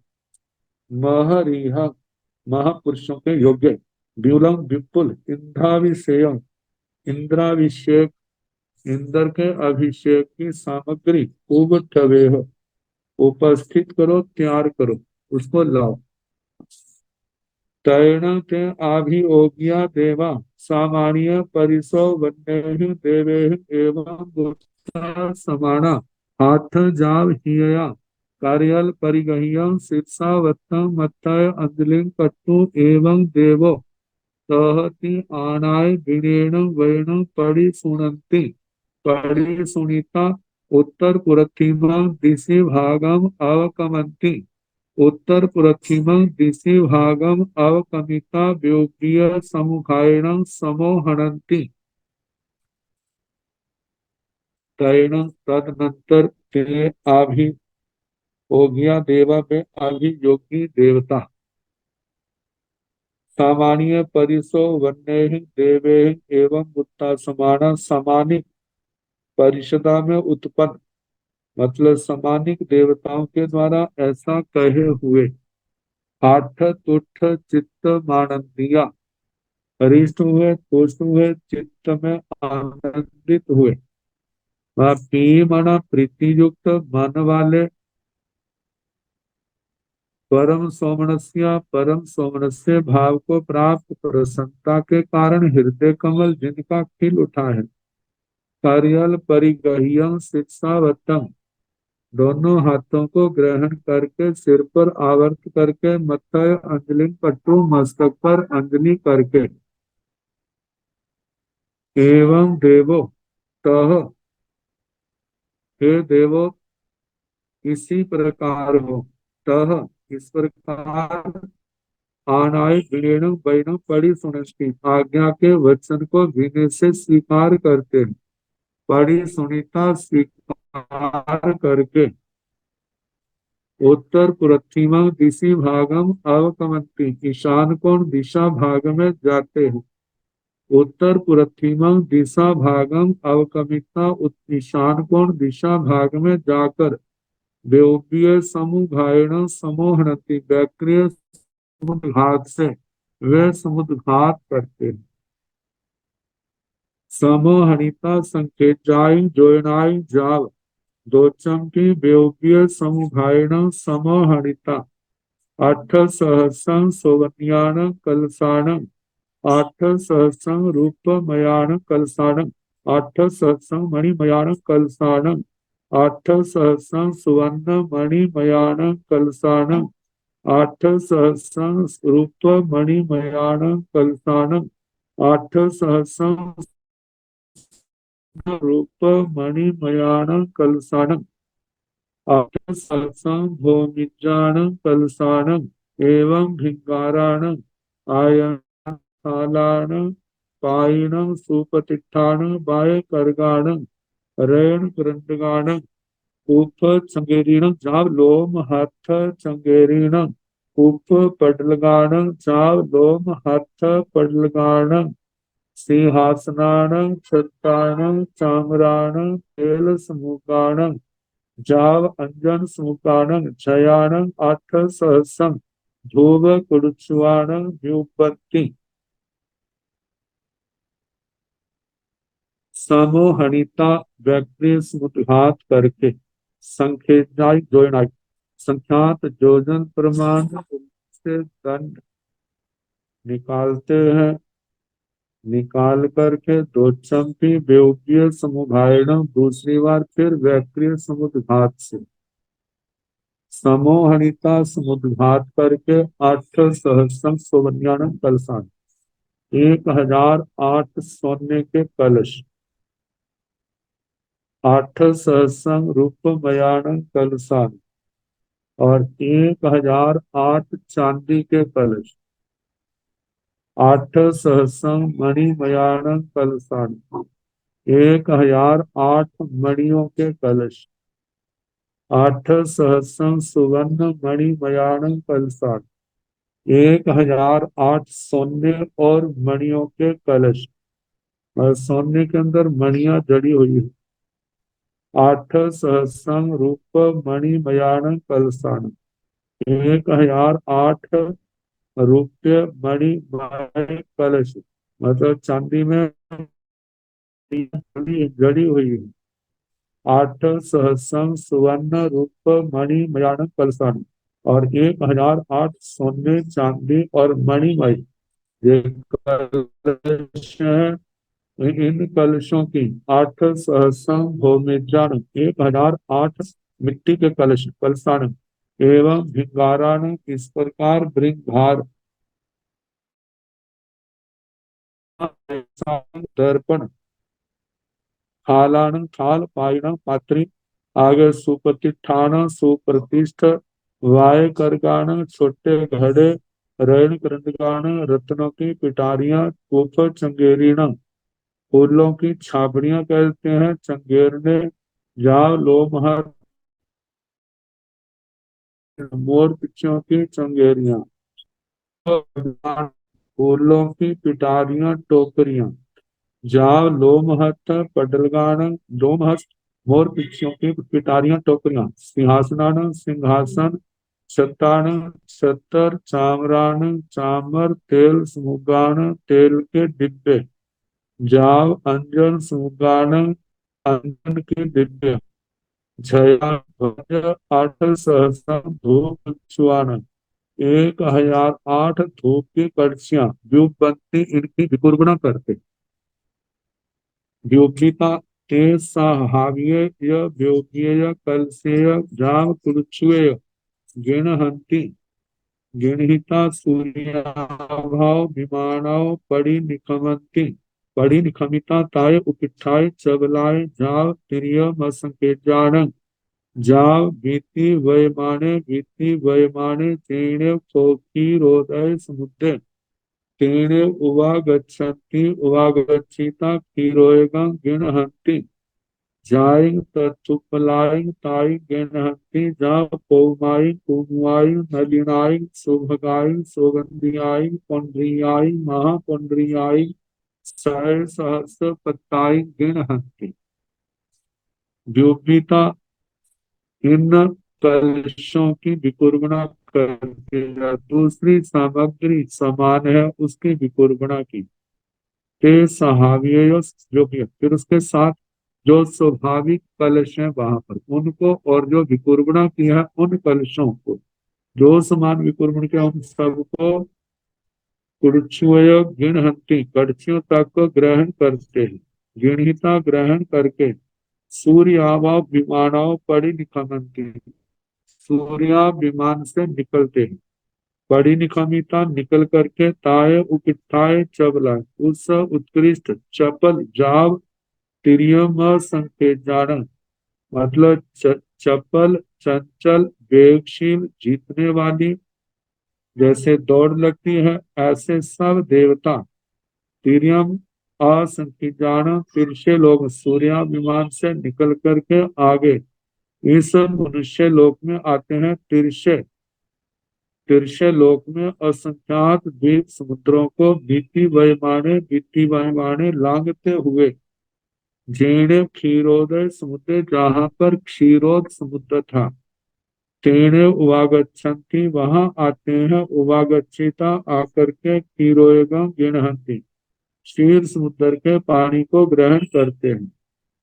महरिहा महापुरुषों के योग्य व्यूलम विपुल इंद्राभिषेक इंद्राभिषेक इंद्र के अभिषेक की सामग्री उबठवेह उपस्थित करो तैयार करो उसको लाओ तैण के आभियोग्या देवा सामान्य परिसो वन्य देवे एवं गुप्ता समाना हाथ जाव हिया कार्यल परिगह्यं शीर्षावत्तम मत्तय अंजलिं कट्टु एवं देवो सहति आनाय वीणेन वैण परि सुनीता उत्तर पुरथिमा दिशि भागम अवकमंती उत्तर पुरथिमं दिशि भागम अवकमिता व्योप्रिय समुखायण समोहनन्ति तैण तदनंतर ते आभि ओगिया देवा में आभियोगी देवता सामान्य परिसो वन्य देवे एवं उत्ता समाना सामानिक परिषदा में उत्पन्न मतलब सामानिक देवताओं के द्वारा ऐसा कहे हुए आठ तुठ चित्त मानंदिया हरिष्ट हुए तुष्ट हुए चित्त में आनंदित हुए वह पीमना प्रीति युक्त मन वाले परम सोमनस्य भाव को प्राप्त प्रसन्नता के कारण हृदय कमल जिनका खिल उठा है कार्यल परिगह्यं शिक्षावतम दोनों हाथों को ग्रहण करके सिर पर आवर्त करके मत्थय अंजलि पट्टू मस्तक पर अंजलि करके एवं देवो तह हे देवो इसी प्रकार हो तह इस प्रकार आनाय विणेन वैन पड़ी सुनती आज्ञा के वचन को विनय से स्वीकार करते पड़ी सुनीता स्वीकार करके उत्तर पश्चिमा दिशि भागम अवकमंती ईशान कोण दिशा भाग में जाते हैं उत्तर पश्चिमा दिशा भागम अवकमिता ईशान कोण दिशा भाग में जाकर व्योप्रिय समूहायण समोहनति वैक्रिय समुद्घात से वे समुद्घात करते हैं समोहनिता संकेताई जोयनाई जाव दोचम की व्योप्रिय समुहायण समोहनिता अठ सहस्रं सोवन्यान कलसानं अठ सहस्रं रूपमयान कलसानं अठ सहस्रं मणिमयान कलसानं अठ सहस्रं सुवर्ण मणिमयान कलसानं अठ सहस्रं रूपमणिमयान कलसानं अठ सहस्रं रूपमणिमयान कलसानं अठ सहस्रं भौमिजान कलसानं एवं भिंगारानं आयनानं पायिनं सुपतिष्ठानं बाय करगानं रेण ग्रंथगानं उप चंगेरीणं जाव लोम हथ चंगेरीणं उप पडलगानं जाव लोम हथ पडलगानं सिंहासनानं छत्रानं चामरानं तेल समुगानं जाव अंजन समुगानं जयानं अठ सहस्रं धूप कुरुचुवानं व्युपत्ति समोहनिता व्यक्ति समुद्घात करके संख्याई जोड़नाई संख्यात योजन प्रमाण से दंड निकालते हैं। निकाल करके दो चंपी बेउपीय समुभायण दूसरी बार फिर व्याक्रिय समुद्घात से समोहनिता समुद्घात करके 8 सहस्रम सुवर्णानम कलशान 1008 सोने के कलश 8 सहस्रम रूपमयान कलशान और 1008 चांदी के कलश 8 सहस्रम मणिमयान कलशान 1008 मणियों के कलश 8 सहस्रम सुवर्ण मणिमयान कलशान 1008 सोने और मणियों के कलश और सोने के अंदर मणियां जड़ी हुई है। 8 सहस्रम रूप मणिमयान कलशान 1008 रुपये मणिमय कलश मतलब चांदी में जड़ी हुई है। 8 सहस्रम सुवर्ण रूप मणिमयान कलशान और 1008 सोने चांदी और मणिमय ये कलश है। इन कलशों की 8 सहस्रम भौमिजान 1008 मिट्टी के कलश कलशान एवं भिंगारान इस प्रकार बृंगार दर्पण थालान थाल पायण पात्री आगे सुप्रतिष्ठान सुप्रतिष्ठ वाय करगान छोटे घड़े रैन करंदगान रत्नों की पिटारियां कुफ चंगेरीण फूलों की छाबड़ियां कहते हैं चंगेरने जाव लोमहर मोर पिच्चों की चंगेरियां फूलों की पिटारियां टोकरियां जाव लोमहत पडलगान लोमहस्त मोर पिच्चियों की पिटारियां टोकरियां सिंहासनान सिंहासन छतान छतर चामरान चामर तेल समुगान तेल के डिब्बे जाव अंजन समुगान अंजन के डिब्बे जया ध्वज 8 सहस्रम धूप चुआन 1008 धूप की कड़छियां व्यूपबंती इनकी विकुर्बना करते व्योगिता ते साहाव्य य व्योग्येय कलसेय जाम कुरुचुएय गेनहंति गेनहिता सूर्याभाव विमानाव पड़ी निखमंती पड़ी निखमिता ताय उपिठाय चबलाय जाव तिरिय मसंकेजान जाव भीति वयमाने तेणे फोकी रोदय समुद्रे तेणे उवागच्छन्ति क्षीरोयगं गिनहन्ति जायं तत्सुपलायं तायं गिनहन्ति जा पौमायं कुमुआयं नलिनायं सुभगायं सुगंधियायं पौंड्रियायं महापौंड्रियायं सह सहस्र पत्तायं गिनहन्ति द्योपिता इन कलशों की विकुर्बना करके दूसरी सामग्री समान है उसकी विकुर्बना की के सहाव्य जो कि फिर उसके साथ जो स्वाभाविक कलश है वहां पर उनको और जो विकुर्बना की है उन कलशों को जो समान विकुर्बण किया उन सबको कुरुक्षुय गिनहंती कड़छियों तक को ग्रहण करते हैं गिणहिता ग्रहण करके सूर्यावा विमानाओं पड़ी निखमंती सूर्या विमान से निकलते हैं बड़ी निखमिता निकल करके ताय उपिठाय चबला उस उत्कृष्ट चपल जाव तिरियम संकेत मतलब चपल चंचल वेगशील जीतने वाली जैसे दौड़ लगती है ऐसे सब देवता तिरियम असंकीजान तिरछे लोग सूर्या विमान से निकल करके आगे इस मनुष्य लोक में आते हैं तिरछे तिरछे लोक में असंख्यात द्वीप समुद्रों को बीती वयमाने लांघते हुए जेणे क्षीरोदय समुद्र जहां पर क्षीरोद समुद्र था तेणे उवागच्छन्ति वहां आते हैं उवागच्छिता आकर के क्षीरोयगम गिनहन्ति क्षीर समुद्र के पानी को ग्रहण करते हैं।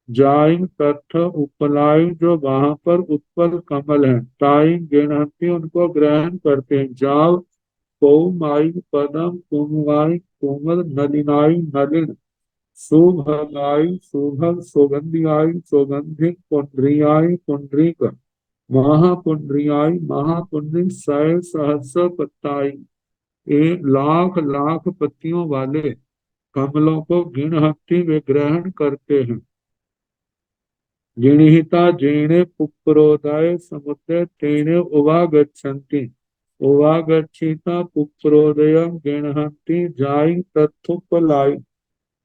जाइम तथ उपलाई, जो वहां पर उत्पल कमल है, ताइम गेनहती, उनको ग्रहण करते हैं। जाव पौमाई पदम कुमुआई कोमल नलिनाई नलिन, सुभगाई सुभग सुगंधियाई सुगंधिक पुंड्रियाई पुंड्रीक, महापुंड्रियाई महापुंड्री सय सहस्र पत्ताई। लाख लाख पत्तियों वाले कमलों को गिनहत्ती वे ग्रहण करते हैं। गिणहिता जेणे पुप्रोदय समुद्र तेणे उवागच्छन्ति, उवागच्छिता पुप्रोदयं गिणहन्ति जाई तत्थुपलाई,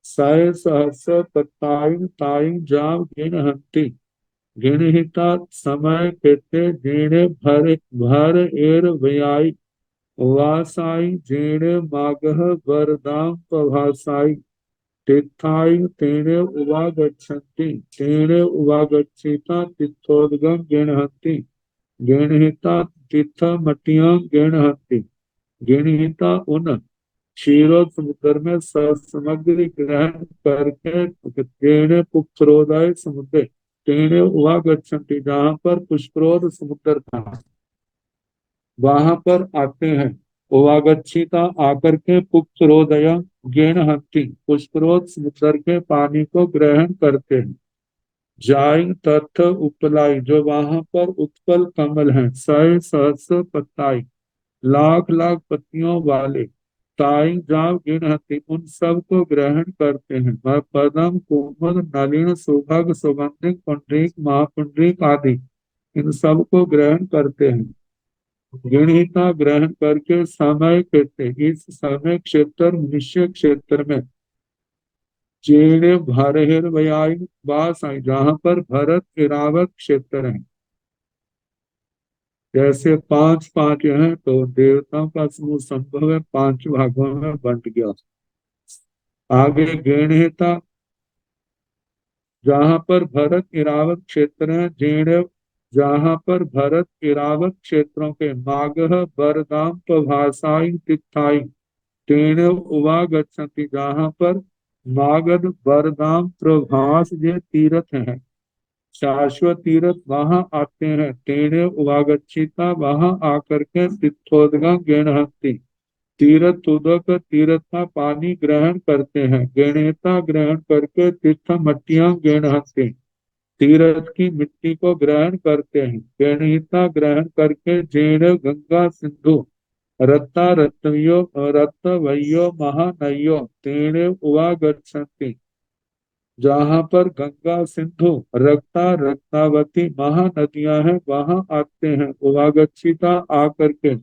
सय सहस्र तत्ताई ताई जाव गिनहन्ति। गिणहिता समय कहते जेणे भर भर एर व्याई, वासाई जेणे मागह वरदाम प्रभासाई, तीर्थाय तेने उवागच्छन्ति, तेने उवागच्छिता तीर्थोदगम गृह्णन्ति, गृह्णिता तीर्थ मटियां गृह्णन्ति। गृह्णिता उन क्षीरोद समुद्र में समग्री ग्रहण करके तेने पुत्रोदय समुद्र, तेने उवागच्छन्ति, जहाँ पर पुष्करोद समुद्र था वहां पर आते हैं। उवागच्छिता आकर के पुष्करोदय गेनहंति, पुष्करोद समुद्र के पानी को ग्रहण करते हैं। जाई तथ उपलाई, जो वहां पर उत्पल कमल हैं, सय सहस्र पत्ताई, लाख लाख पत्तियों वाले, ताई जाव गिनहति, उन सब को ग्रहण करते हैं। वह पदम कोमल नलिन सुभग सुगंधिक पुंडरीक महापुंडरीक आदि, इन सब को ग्रहण करते हैं। गृहीता ग्रहण करके समय कहते हैं। इस समय क्षेत्र निश्चय क्षेत्र में चीण भरहिर व्याय वास आई, जहाँ पर भरत इरावत क्षेत्र है। जैसे पांच पांच हैं तो देवताओं का समूह संभव है, पांच भागों में बंट गया। आगे गृहीता, जहाँ पर भरत इरावत क्षेत्र है, जीर्ण, जहाँ पर भरत इरावत क्षेत्रों के मागह बरदाम प्रभासाई तिथाई, तेन उवागच्छन्ति, जहाँ पर मागध बरदाम प्रभास ये तीर्थ हैं, शाश्वत तीर्थ, वहां आते हैं। तेने उवागच्छिता, वहां आकर के तीर्थोदगा गृह्णन्ति, तीर्थ उदक तीर्थ का पानी ग्रहण करते हैं। गृणिता ग्रहण करके तीर्थ मट्टियां गृह्णन्ति, तीर्थ की मिट्टी को ग्रहण करते हैं। गृणिता ग्रहण करके जैन गंगा सिंधु रत्ता रत्नयो रत्तवयो महानयो तेने उवागच्छन्ति, जहाँ पर गंगा सिंधु रक्ता रत्नावती महानदियां हैं वहां आते हैं। उवागच्छिता आकर के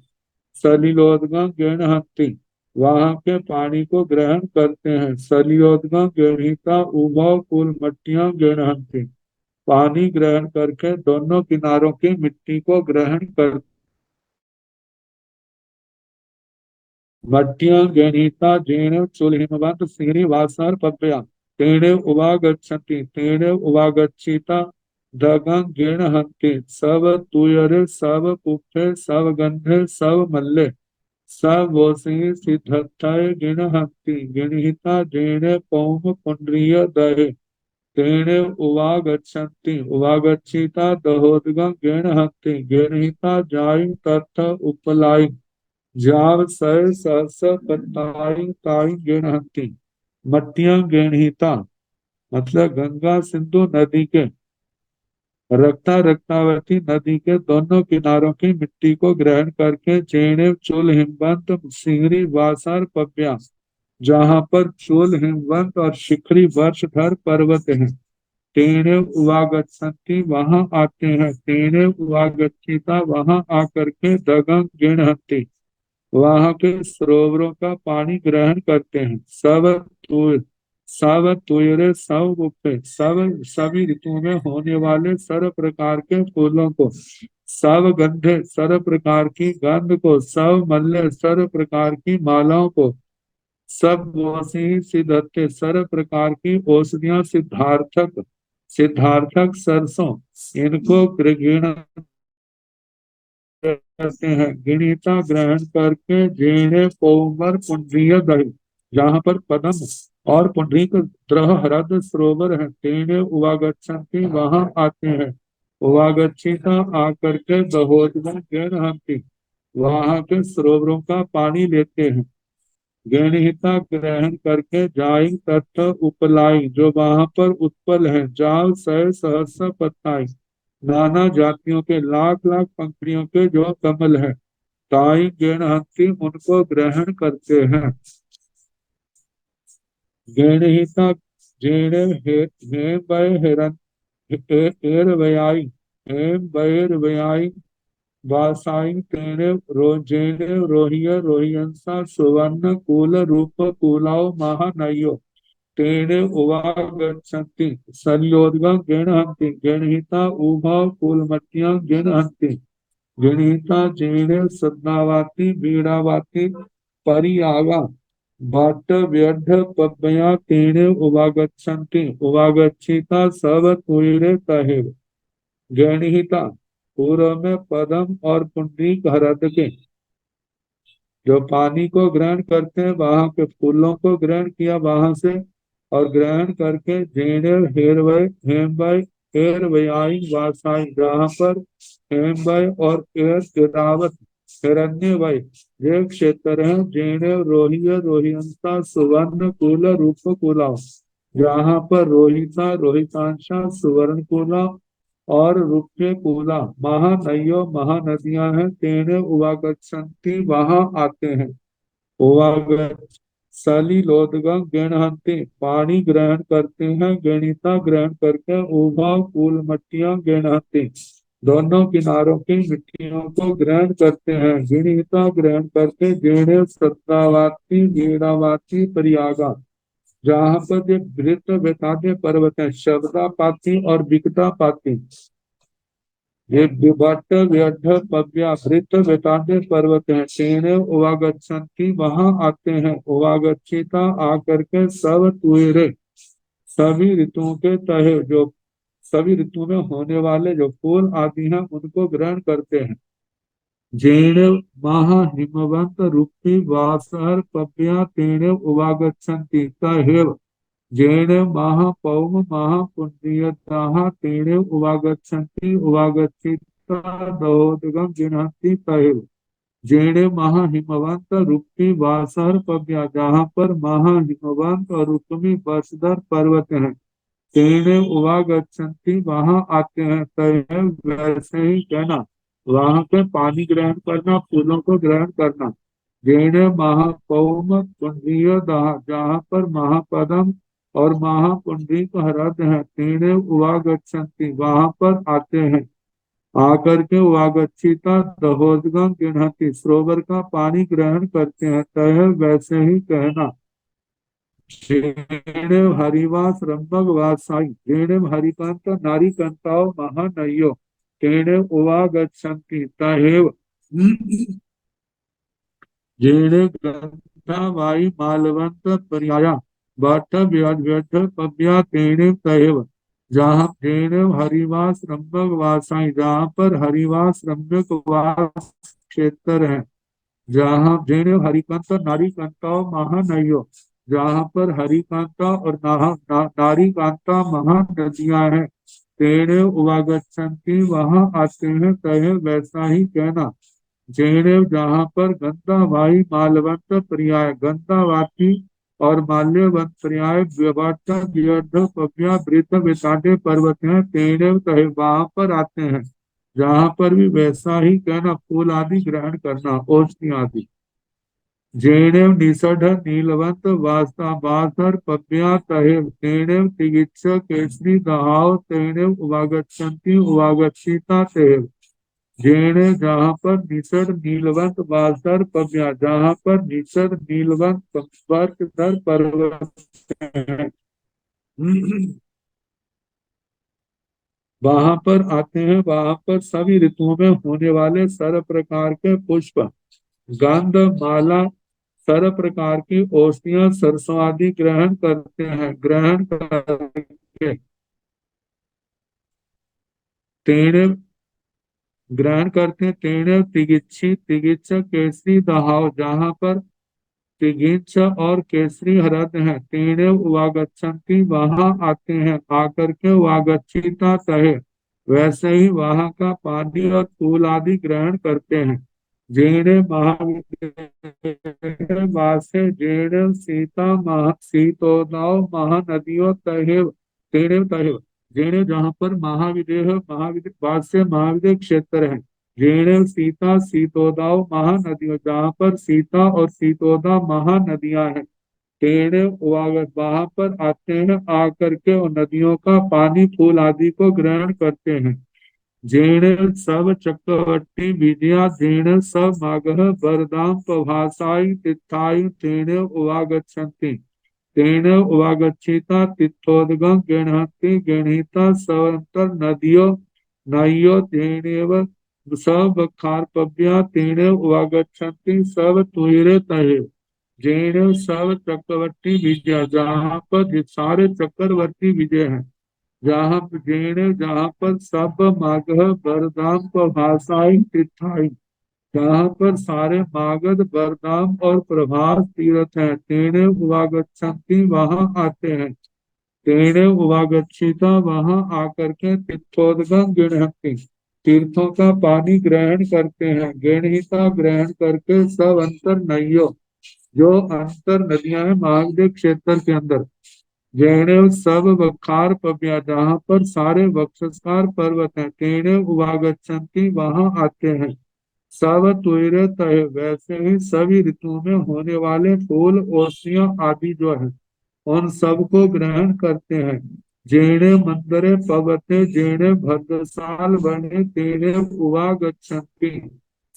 सलिलोदगा गृह्णन्ति, वहां के पानी को ग्रहण करते हैं। सलिलोदगा गृहीता उभौ कुल मट्टियां गृह्णन्ति, पानी ग्रहण करके दोनों किनारों की मिट्टी को ग्रहण कर, मट्टियां गृहीता जीर्ण चुल हिमवंत सिंहरी वासर पव्या, तेणे उवागच्छन्ति, तेणे उवागच्छिता दगं गृह्णन्ति, सब तुयरे सब पुष्पे सब गंधे सब मल्ले सब वोसी सिद्धत्थय गृह्णन्ति। गृहीता जेणे पौम पुंड्रीय दहे, तेणे उवागच्छन्ति, उवागच्छिता दहोदगं गृह्णन्ति। गृहीता जायं तत्थ उपलाई, जाव सय सहस पत्ताई ताई गृह्णन्ति। मट्टियां गृहीता मतलब गंगा सिंधु नदी के रक्ता रक्तावती नदी के दोनों किनारों की मिट्टी को ग्रहण करके चेणे चोल हिमवंत सिंगरी वासार पव्या, जहाँ पर चोल हिमवंत और शिखरी वर्षधर पर्वत हैं, तेणे उवागच्छन्ति, वहां आते हैं। तेणे उवागच्छिता, वहां आकर के दगं गृह्णन्ति, वहां के सरोवरों का पानी ग्रहण करते हैं। सब तुयरे सब रूपे, सब सभी ऋतुओं में होने वाले सर्व प्रकार के फूलों को, सब गंधे सर्व प्रकार की गंध को, सब मल्ल सर्व प्रकार की मालाओं को, सब वसी सिद्धते सर्व प्रकार की औषधियां, सिद्धार्थक सिद्धार्थक सरसों, इनको गृह करते हैं। गिणिता ग्रहण करके जेणे पौमर पुंड्रीय दही, जहाँ पर पदम और पुंडरीक द्रह हृद सरोवर है, तेने उवागच्छन्ति वहां आते हैं। उवागच्छिता आकर के दहोदन गहनहंति वहां के सरोवरों का पानी लेते हैं। गहनहिता ग्रहण करके जाई तत्थ उपलाई जो वहां पर उत्पल है। जाल सह सहस्र पत्ताई नाना जातियों के लाख लाख पंखुड़ियों के जो कमल है। ताई गहनहंति उनको ग्रहण करते हैं। गहनहिता जेण हे वय हिरन एर वयाई हेम वैर वयाई वासाई तेरे रोजेने रोहिय रोहियंसा सुवर्ण कूल रूप कूलाओ महानयो तेरे उवागच्छन्ति सल्योद्गम गणहन्ति गणहिता उभा कूलमत्या गणहन्ति गणहिता जेने सद्नावाति बीड़ावाति परियागा भट्ट व्यर्थ पब्बया तेने उवागच्छन्ति उवागच्छिता सब तुइरे तहे गणहिता पूर्व में पदम और पुंडरीक हरद के जो पानी को ग्रहण करते हैं वहां के फूलों को ग्रहण किया वहां से और ग्रहण करके जेनेव हेरवय हेमवय एरवयाई वासाई जहाँ पर हेमवय और एर इरावत हिरण्यवय ये क्षेत्र है। जेनेव रोहिय रोहिंसा सुवर्ण कुल रूप कुला जहाँ पर रोहिता रोहितांशा सुवर्ण कुला और रुक्य कूला महानदियों महानदियां हैं। तेने उवागच्छन्ति वहां आते हैं। उवागच्छ सलिलोदगम गणहन्ति पानी ग्रहण करते हैं। गणिता ग्रहण करके उभा कूल मट्टियां गणहन्ति दोनों किनारों की मिट्टियों को ग्रहण करते हैं। गणिता ग्रहण करके जेणे सत्तावाती वीणावाती प्रयागा जहाँ पर ये वृत्त वेताद्य पर्वत है शब्दापाती और विकटापाती ये विभट्ट व्यर्थ पव्याभृत वेताद्य पर्वत है। तेने उवागच्छन्ति वहां आते हैं। उवागच्छिता आकर के सब तुयरे सभी ऋतुओं के तहे जो सभी ऋतु में होने वाले जो फूल आदि हैं उनको ग्रहण करते हैं। जेण महा हिमवंत रूपी वासर पव्या तेने उवागच्छन्ति तहेव जेण महापौम महापुण्यताः तेने उवागच्छन्ति उवागच्छिता दहोदगम जिनहति तहेव जेणे महाहिमवंत रूपी वासर पव्या जहाँ पर महाहिमवंत और रूपमी बरसदर पर्वत है। तेने उवागच्छन्ति वहां आते हैं। तय वैसे ही कहना वहां पे पानी ग्रहण करना फूलों को ग्रहण करना। जेणे महापौम पुंडरीय जहाँ पर महापदम और महापुंडरीक हृद है। तेने उवागच्छन्ति वहां पर आते हैं। आकर के उवागच्छिता दहोदगम गृह्णन्ति सरोवर का पानी ग्रहण करते हैं। तय वैसे ही कहना जेणेव हरिवास रंभग वासाई जेणेव हरिकांत नारी कंताओ महानयो तेणेव उवागच्छन्ति तहेव जेणे गंधा वाई मालवंत पर्याया भट्ट व्यर्थ पव्या तेणे तहेव जहाँ जेणेव हरिवास रंभग वासाई जहाँ पर हरिवास रंभक वास क्षेत्र है। जहाँ जेने हरिकांता नारी कांता महानयो जहाँ पर हरिकांता और नारी कांता महानदियां हैं। तेणे उवागच्छन्ति वहां आते हैं। कहे वैसा ही कहना जेणे जहाँ पर गंगा वाई मालवंत पर्याय गंगावाती और माल्यवंत पर्याय व्यवाटा पव्या वृत वेताडे पर्वत है। तेणे कहे वहां पर आते हैं। जहाँ पर भी वैसा ही कहना फूल आदि ग्रहण करना औषधि आदि। जेणेव निषढ़ नीलवंत वास्ता बासर पव्या तहेव तेणेव तिगिच्छ केसरी दहाव तेणेव उवागच्छन्ति उवागच्छिता तेव जेणे जहाँ पर निषढ़ नीलवंत बासर पव्या जहाँ पर निषढ़ नीलवंत वर्षधर पर्वत है। वहां पर आते हैं। वहां पर सभी ऋतुओं में होने वाले सर्व प्रकार के पुष्प गंध माला सर्व प्रकार की औषधियां सरसों आदि ग्रहण करते हैं। ग्रहण करके तेणे ग्रहण करते हैं। तेणे तिगिच्छी तिगिच्छ केसरी दहाव जहाँ पर तिगिंच और केसरी हरद हैं, तेणे वागच्छन्ति वहां आते हैं, आकर के वागच्छिता तहे, वैसे ही वहां का पानी और फूल आदि ग्रहण करते हैं। जेणे महाविद्य वासे जेणे सीता महा शीतोदाव महानदियों तहेव तेणे तहेव, जेणे जहाँ पर महाविदेह महाविद्य वास्य महाविद्य क्षेत्र है, जेणे सीता सीतोदाव महानदियों जहाँ पर सीता और सीतोदा महानदियां हैं, तेणे वहां पर आते हैं, आकर के उन नदियों का पानी फूल आदि को ग्रहण करते हैं। जेणे सब चक्रवर्ती विजया जेणे सब मागह वरदाम प्रभासाई तिथाई तेणे उवागच्छन्ति, तेणे उवागच्छिता तिथोदगम गृह्णन्ति गृहीता सवंतर नदियो नयो तेनेव सब खारपव्या तेणे उवागच्छन्ति सब तुहिरे तहे, जेणे सब चक्रवर्ती विजय जहाँ पर ये सारे चक्रवर्ती विजय हैं, जहाँ पर सब मागध बरदाम को भाषाई तिथाई, जहाँ पर सारे मागध बरदाम और प्रभास तीर्थ हैं, तेणे उवागच्छन्ति वहां आते हैं, तेणे उवागच्छिता वहां आकर के तीर्थोदगम गृह्णन्ति तीर्थों का पानी ग्रहण करते हैं, गृहीता ग्रहण करके सब अंतर नइयो जो अंतर नदियां हैं महाविद्य क्षेत्र के अंदर, जेणे सब वखार पव्या जहाँ पर सारे वक्षस्कार पर्वत हैं, तेणे उवागच्छन्ति वहां आते हैं, सब तुयरे तहे वैसे ही सभी ऋतुओं में होने वाले फूल औषधियां आदि जो है उन सबको ग्रहण करते हैं। जेणे मंदरे पवते जेणे भद्रसाल बने तेणे उवागच्छन्ति,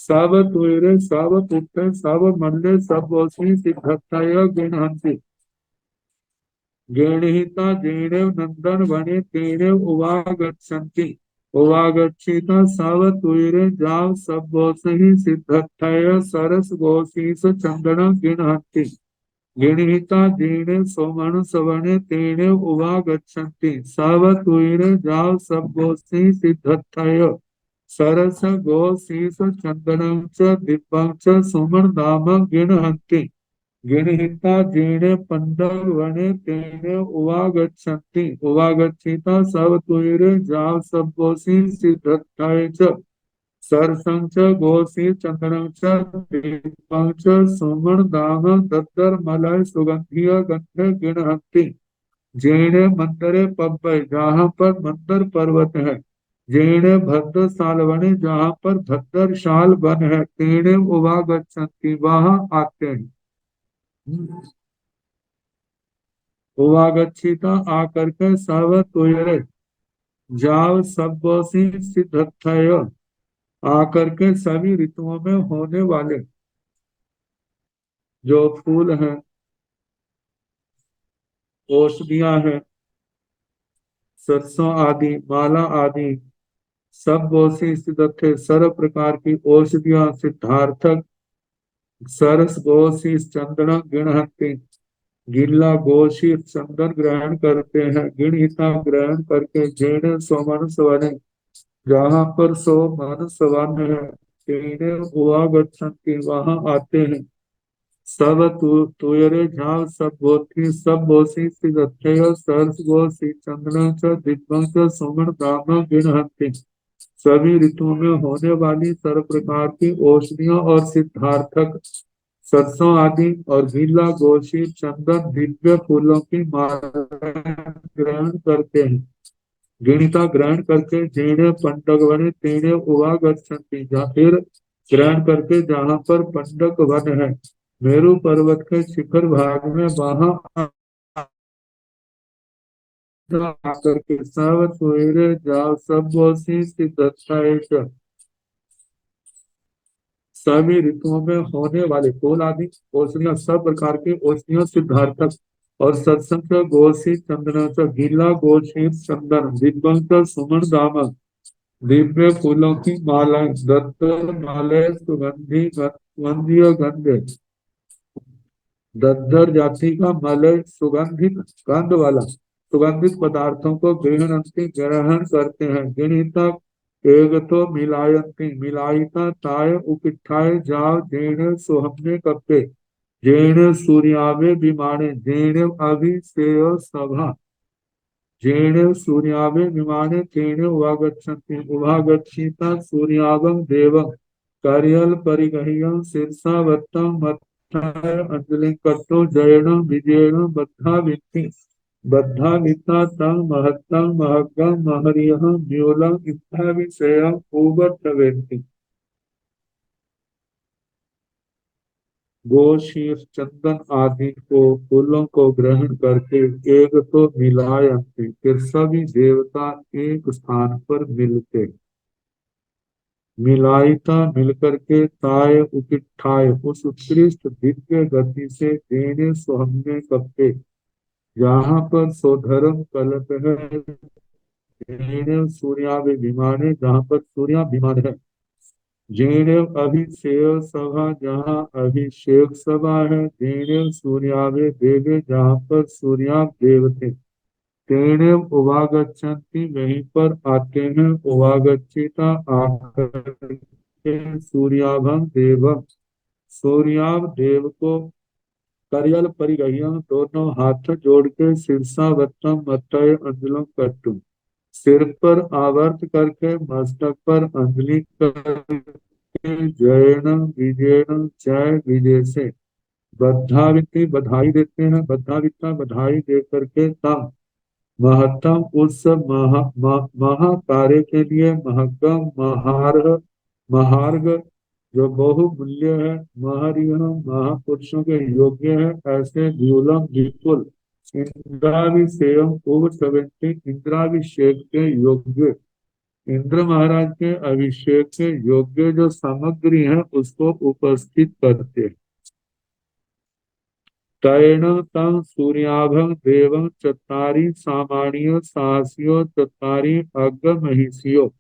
सब तुयरे सब पुत्र सब मंडे सब औषधि सिद्धतय गृह्णन्ति, गृहीता जेणे नंदन वने तेणे उवागच्छन्ति, उवागच्छिता सव तुयरे जाव सब गोसहि सिद्धथय सरस गोशीस चंदन गृह्णन्ति, गृहीता जेणे सोमन सवने तेणे उवागच्छन्ति, सव तुयरे जाव सब गोसहि सिद्धथय सरस गोशीस चंदनं च दिव्यं च सुमन नाम गृह्णन्ति, गिरहिता जीर्णे पंडव वने तेने उवागच्छन्ति, उवागच्छिता सब तुयरे जाव सब गोसी सिद्धताय च सरसं च गोसी चंदनं च दीपं च सुमन दाम दद्दर मलय सुगंधिय गंधे गिणहंति, जेणे मंदरे पब्बय जहाँ पर मंदर पर्वत है, जेणे भद्र साल वने जहाँ पर भद्र शाल वन है, तेणे उवागच्छन्ति वहां आते हैं। उवागच्छिता आकर के सब तुयरे जाव सबोसी सिद्धथय आकर के सभी ऋतुओं में होने वाले जो फूल हैं औषधियां हैं सरसों आदि माला आदि सब गोसी सिद्धथे सर्व प्रकार की औषधियां सिद्धार्थक सरस गोसी चंदन गृह्णन्ति, गिल्ला गोशी चंदन ग्रहण करते हैं, गिणहिता ग्रहण करके जेण सोमन सवने जहाँ पर सो मन सवन है, तेने उवागच्छन्ति वहां आते हैं, सब तुयरे झाव सब गोथी सब गोसी सिद्धथय सरस गोसी चंदन च दिग्भं च सुमन दाम गृह्णन्ति, सभी ऋतुओं में होने वाली सर्व प्रकार की औषधियों और सिद्धार्थक सरसों आदि और गीला गोशी चंदन दिव्य फूलों की माला ग्रहण करते हैं, गिणिता ग्रहण करके जेणे पंडक वने तेणे उवागच्छन्ति फिर ग्रहण करके जहाँ पर पंडक वन है मेरु पर्वत के शिखर भाग में वहां आकर के सब सुएरे जाओ सब गोसी सिद्धताय च सभी ऋतुओं में होने वाले फूल आदि औषधियां सब प्रकार के औषधियों सिद्धार्थक और सत्संग गोसी चंदन गीला गोशी चंदन दिग्बंक सुमन दामक दिव्य फूलों की माला दत्त मालय सुगंधी वंदीय गंध दद्दर जाति का मलय सुगंधित गंध वाला सुगंधित पदार्थों को गृह्णन्ति ग्रहण करते हैं, गृहीता एगतो मिलायन्ति मिलायिता ताय उपिठाय जाव जेण सोहम्ने कप्पे, जेण सूर्यावे विमाने जेण अभिषेय सभा जेण सूर्यावे विमाने तेन उवागच्छन्ति उवागच्छिता सूर्यावं देवं कार्यल परिगह्यं शीर्षा वत्तं मत्थाय अंजलिं कर्तो जयेन विजयेन बद्धा वित्ता तं महत्तं महग्गं महर्यः म्यूलं इत्था विषयं उवत्तवेन्ति गो शीर्ष चंदन आदि को फूलों को ग्रहण करके एक तो मिलायन्ति फिर सभी देवता एक स्थान पर मिलते मिलाइता मिलकर के ताय उपिठाय उस उत्कृष्ट दिव्य गति से देने सोहम्य कपे जहाँ पर सोधर्म कल्प है देने सूर्याभिमाने विमाने जहाँ पर सूर्याभिमान है जेनेव अभिषेक सभा जहाँ अभिषेक सभा है जेनेव सूर्यावे देवे जहाँ पर सूर्या देव थे तेनेव उवागच्छन्ति वहीं पर आते हैं उवागच्छिता आकर के सूर्याभं देव सूर्याभ देव को करियल परिगह्यं दोनों हाथ जोड़ के शीर्षावत्तम मत्तय अंजलम कट्टु सिर पर आवर्त करके मस्तक पर अंजलि करके जयन विजयन जय विजय से बद्धाविति बधाई देते हैं बद्धाविता बधाई दे करके तम महत्तम उस महाकार्य के लिए महत्तम महार्घ महार्घ जो बहुमूल्य है महर्य महापुरुषों के योग्य है ऐसे व्यूलम विपुल इंद्राभिषेक पूर्व सेवेंटी इंद्राभिषेक के योग्य इंद्र महाराज के अभिषेक के योग्य जो सामग्री है उसको उपस्थित करते हैं तैण तं सूर्याभं देवं चत्तारि सामान्य साहस्यो चत्तारि अग्ग महिष्यो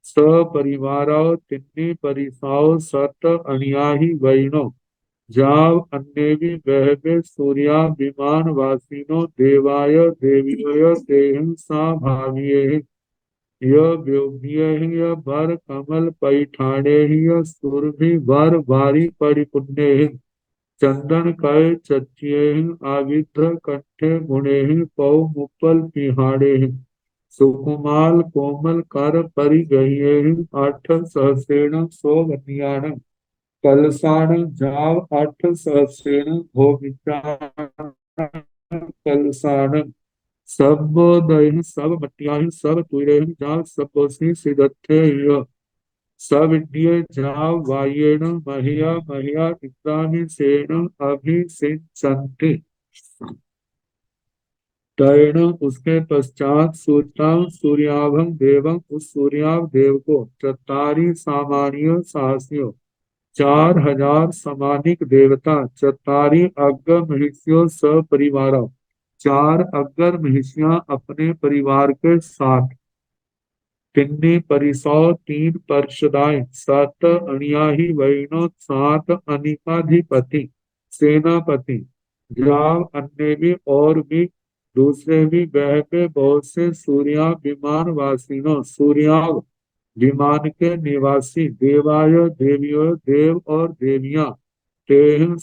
सपरिवारो तिन्नी परिसाओ सत अनियाहि वैनो जाव अन्नेवि बहवे सूर्या विमान वासिनो देवाय देवीय देहं सा भाविये य व्योग्य य वर कमल पैठाणे य सुरभि वर वारी परिपुण्य चंदन कय चच्ये आविद्र कंठे गुणे पौ मुप्पल पिहाड़े सुकुमाल कोमल कर परिगह्ये आठ सहस्रेण सो वन्यान कलसाण जाव आठ सहस्रेण भोगिचान कलसाण सब दहि सब मटियाहि सब तुरे जाव सब कोसी सिदत्थे सविद्ये जाव वायेन मह्या मह्या इत्राणि सेन अभिषिञ्चन्ति तैण उसके पश्चात सूर्यां सूर्याभं देवं उस सूर्याभ देव को चत्तारि सामान्य साहस्यो 4000 समानिक देवता चत्तारि अग्र महिष्यो सपरिवार चार अग्र महिषियां अपने परिवार के साथ तिन्नी परिसौ तीन पार्षदाएं सात अणियाही वैनो सात अनिकाधिपति सेनापति जाव अन्य भी और भी दूसरे भी वह पे बहुत से सूर्या विमान वासिनों सूर्या विमान के निवासी देवाय देवियों देव और देवियां तेह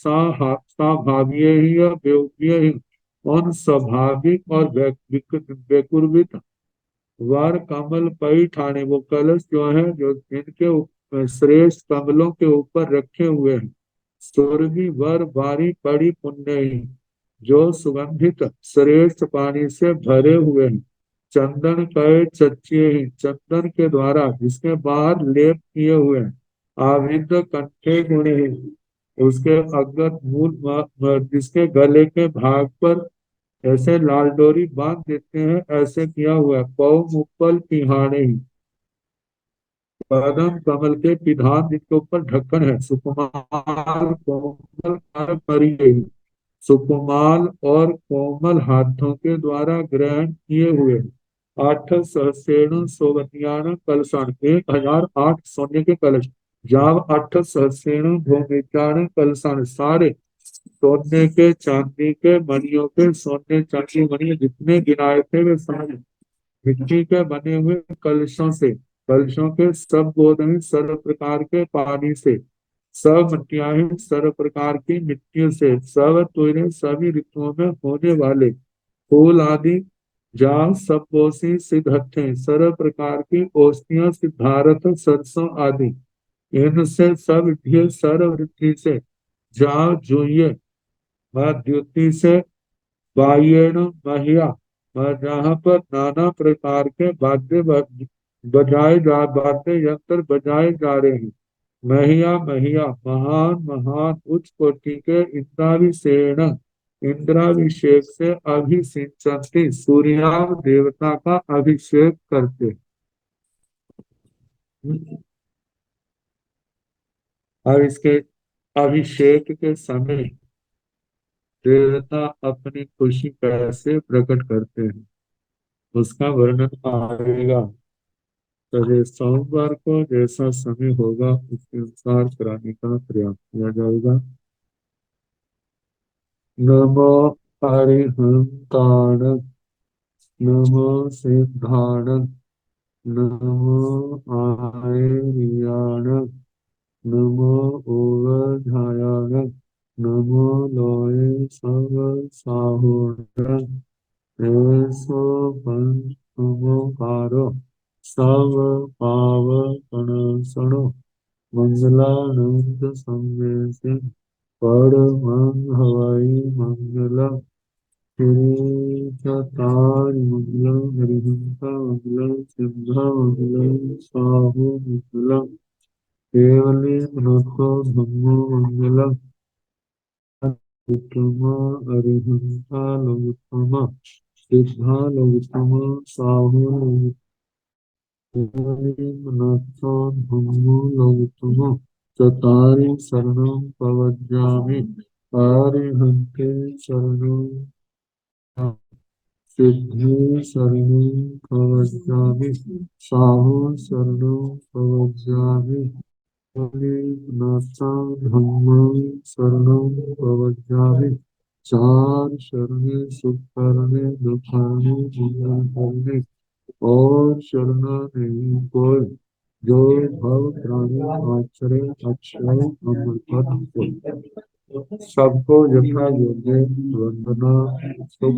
साभाव्य ही व्योग्य ही उन स्वाभाविक और वैकुर्वित वर कमल पई ठाणे वो कलश जो है जो जिनके श्रेष्ठ कमलों के ऊपर रखे हुए हैं स्वर्गी वर बारी पड़ी पुण्य जो सुगंधित श्रेष्ठ पानी से भरे हुए हैं चंदन कय चच्चे ही चंदन के द्वारा जिसके बाहर लेप किए हुए हैं आविद कंठे गुणे ही उसके अगत जिसके गले के भाग पर ऐसे लाल डोरी बांध देते हैं ऐसे किया हुआ है पौ मुप्पल पिहाने ही पदम कमल के पिधान जिनके ऊपर ढक्कन है सुकुमार कोमल कर परिये सुकुमाल और कोमल हाथों के द्वारा ग्रहण किए हुए आठ सहस्रेण सोवतियान कलशान 1008 सोने के कलश जाव आठ सहस्रेण भूमिकान कलशान सारे सोने के चांदी के मणियों के सोने चांदी मणि जितने गिनाए थे वे सारे मिट्टी के बने हुए कलशों से कलशों के सब गोद में सर्व प्रकार के पानी से सब मटियाही सर्व प्रकार की मिट्टियों से, सब तुरे सभी ऋतुओं में होने वाले फूल आदि, जाल सब पोसी सिद्ध हत्थे, सर्व प्रकार की औषधियां सिद्धारथ सरसों आदि, इनसे सब ढेर सर्व ऋद्धि से, जा जुइये वह द्युति से, वायेण महिया वह जहाँ पर नाना प्रकार के वाद्य यंत्र बजाए जा रहे हैं। महिया महिया महान महान उच्च कोटि के इंद्राभिषेण, इंद्राभिषेक से अभिषिंचन्ति, सूर्या देवता का अभिषेक करते। और इसके अभिषेक के समय देवता अपनी खुशी कैसे प्रकट करते हैं उसका वर्णन आएगा। तो ये सोमवार को जैसा समय होगा उसके अनुसार कराने का प्रयास किया जाएगा। नमो अरिहंताण, नमो सिद्धाण, नमो आयर्याण, नमो ओवधायाण, नमो लोये सब साहुण, ऐसो पंचमोकारो सब पावकण मंगलानंद संवेश परमं हवाई मंगलम, श्री चतार मंगलम, हरिहंसा मंगलम, सिद्धा मंगलम, साहु मंगलम, केवली मनको धम्मो मंगलम, उत्तम अरिहंता लोकोत्तम, सिद्धा लोकोत्तम, साहु लोकोत्तम, धम्मो लोकोत्तम, चतारि शरणं प्रवज्जामि, अरिहन्ते शरणं, सिद्धि शरणं प्रवज्जामि, साहु शरणं प्रवज्जामि, नाथा धम्मं शरणं प्रवज्जामि, चार शरणे सुख करने दुखाने मंगल करने, और शरणा नहीं कोई जो भव प्राणी आचरे अक्षय अमर पद को। सबको यथा योग्य वंदना शुभ।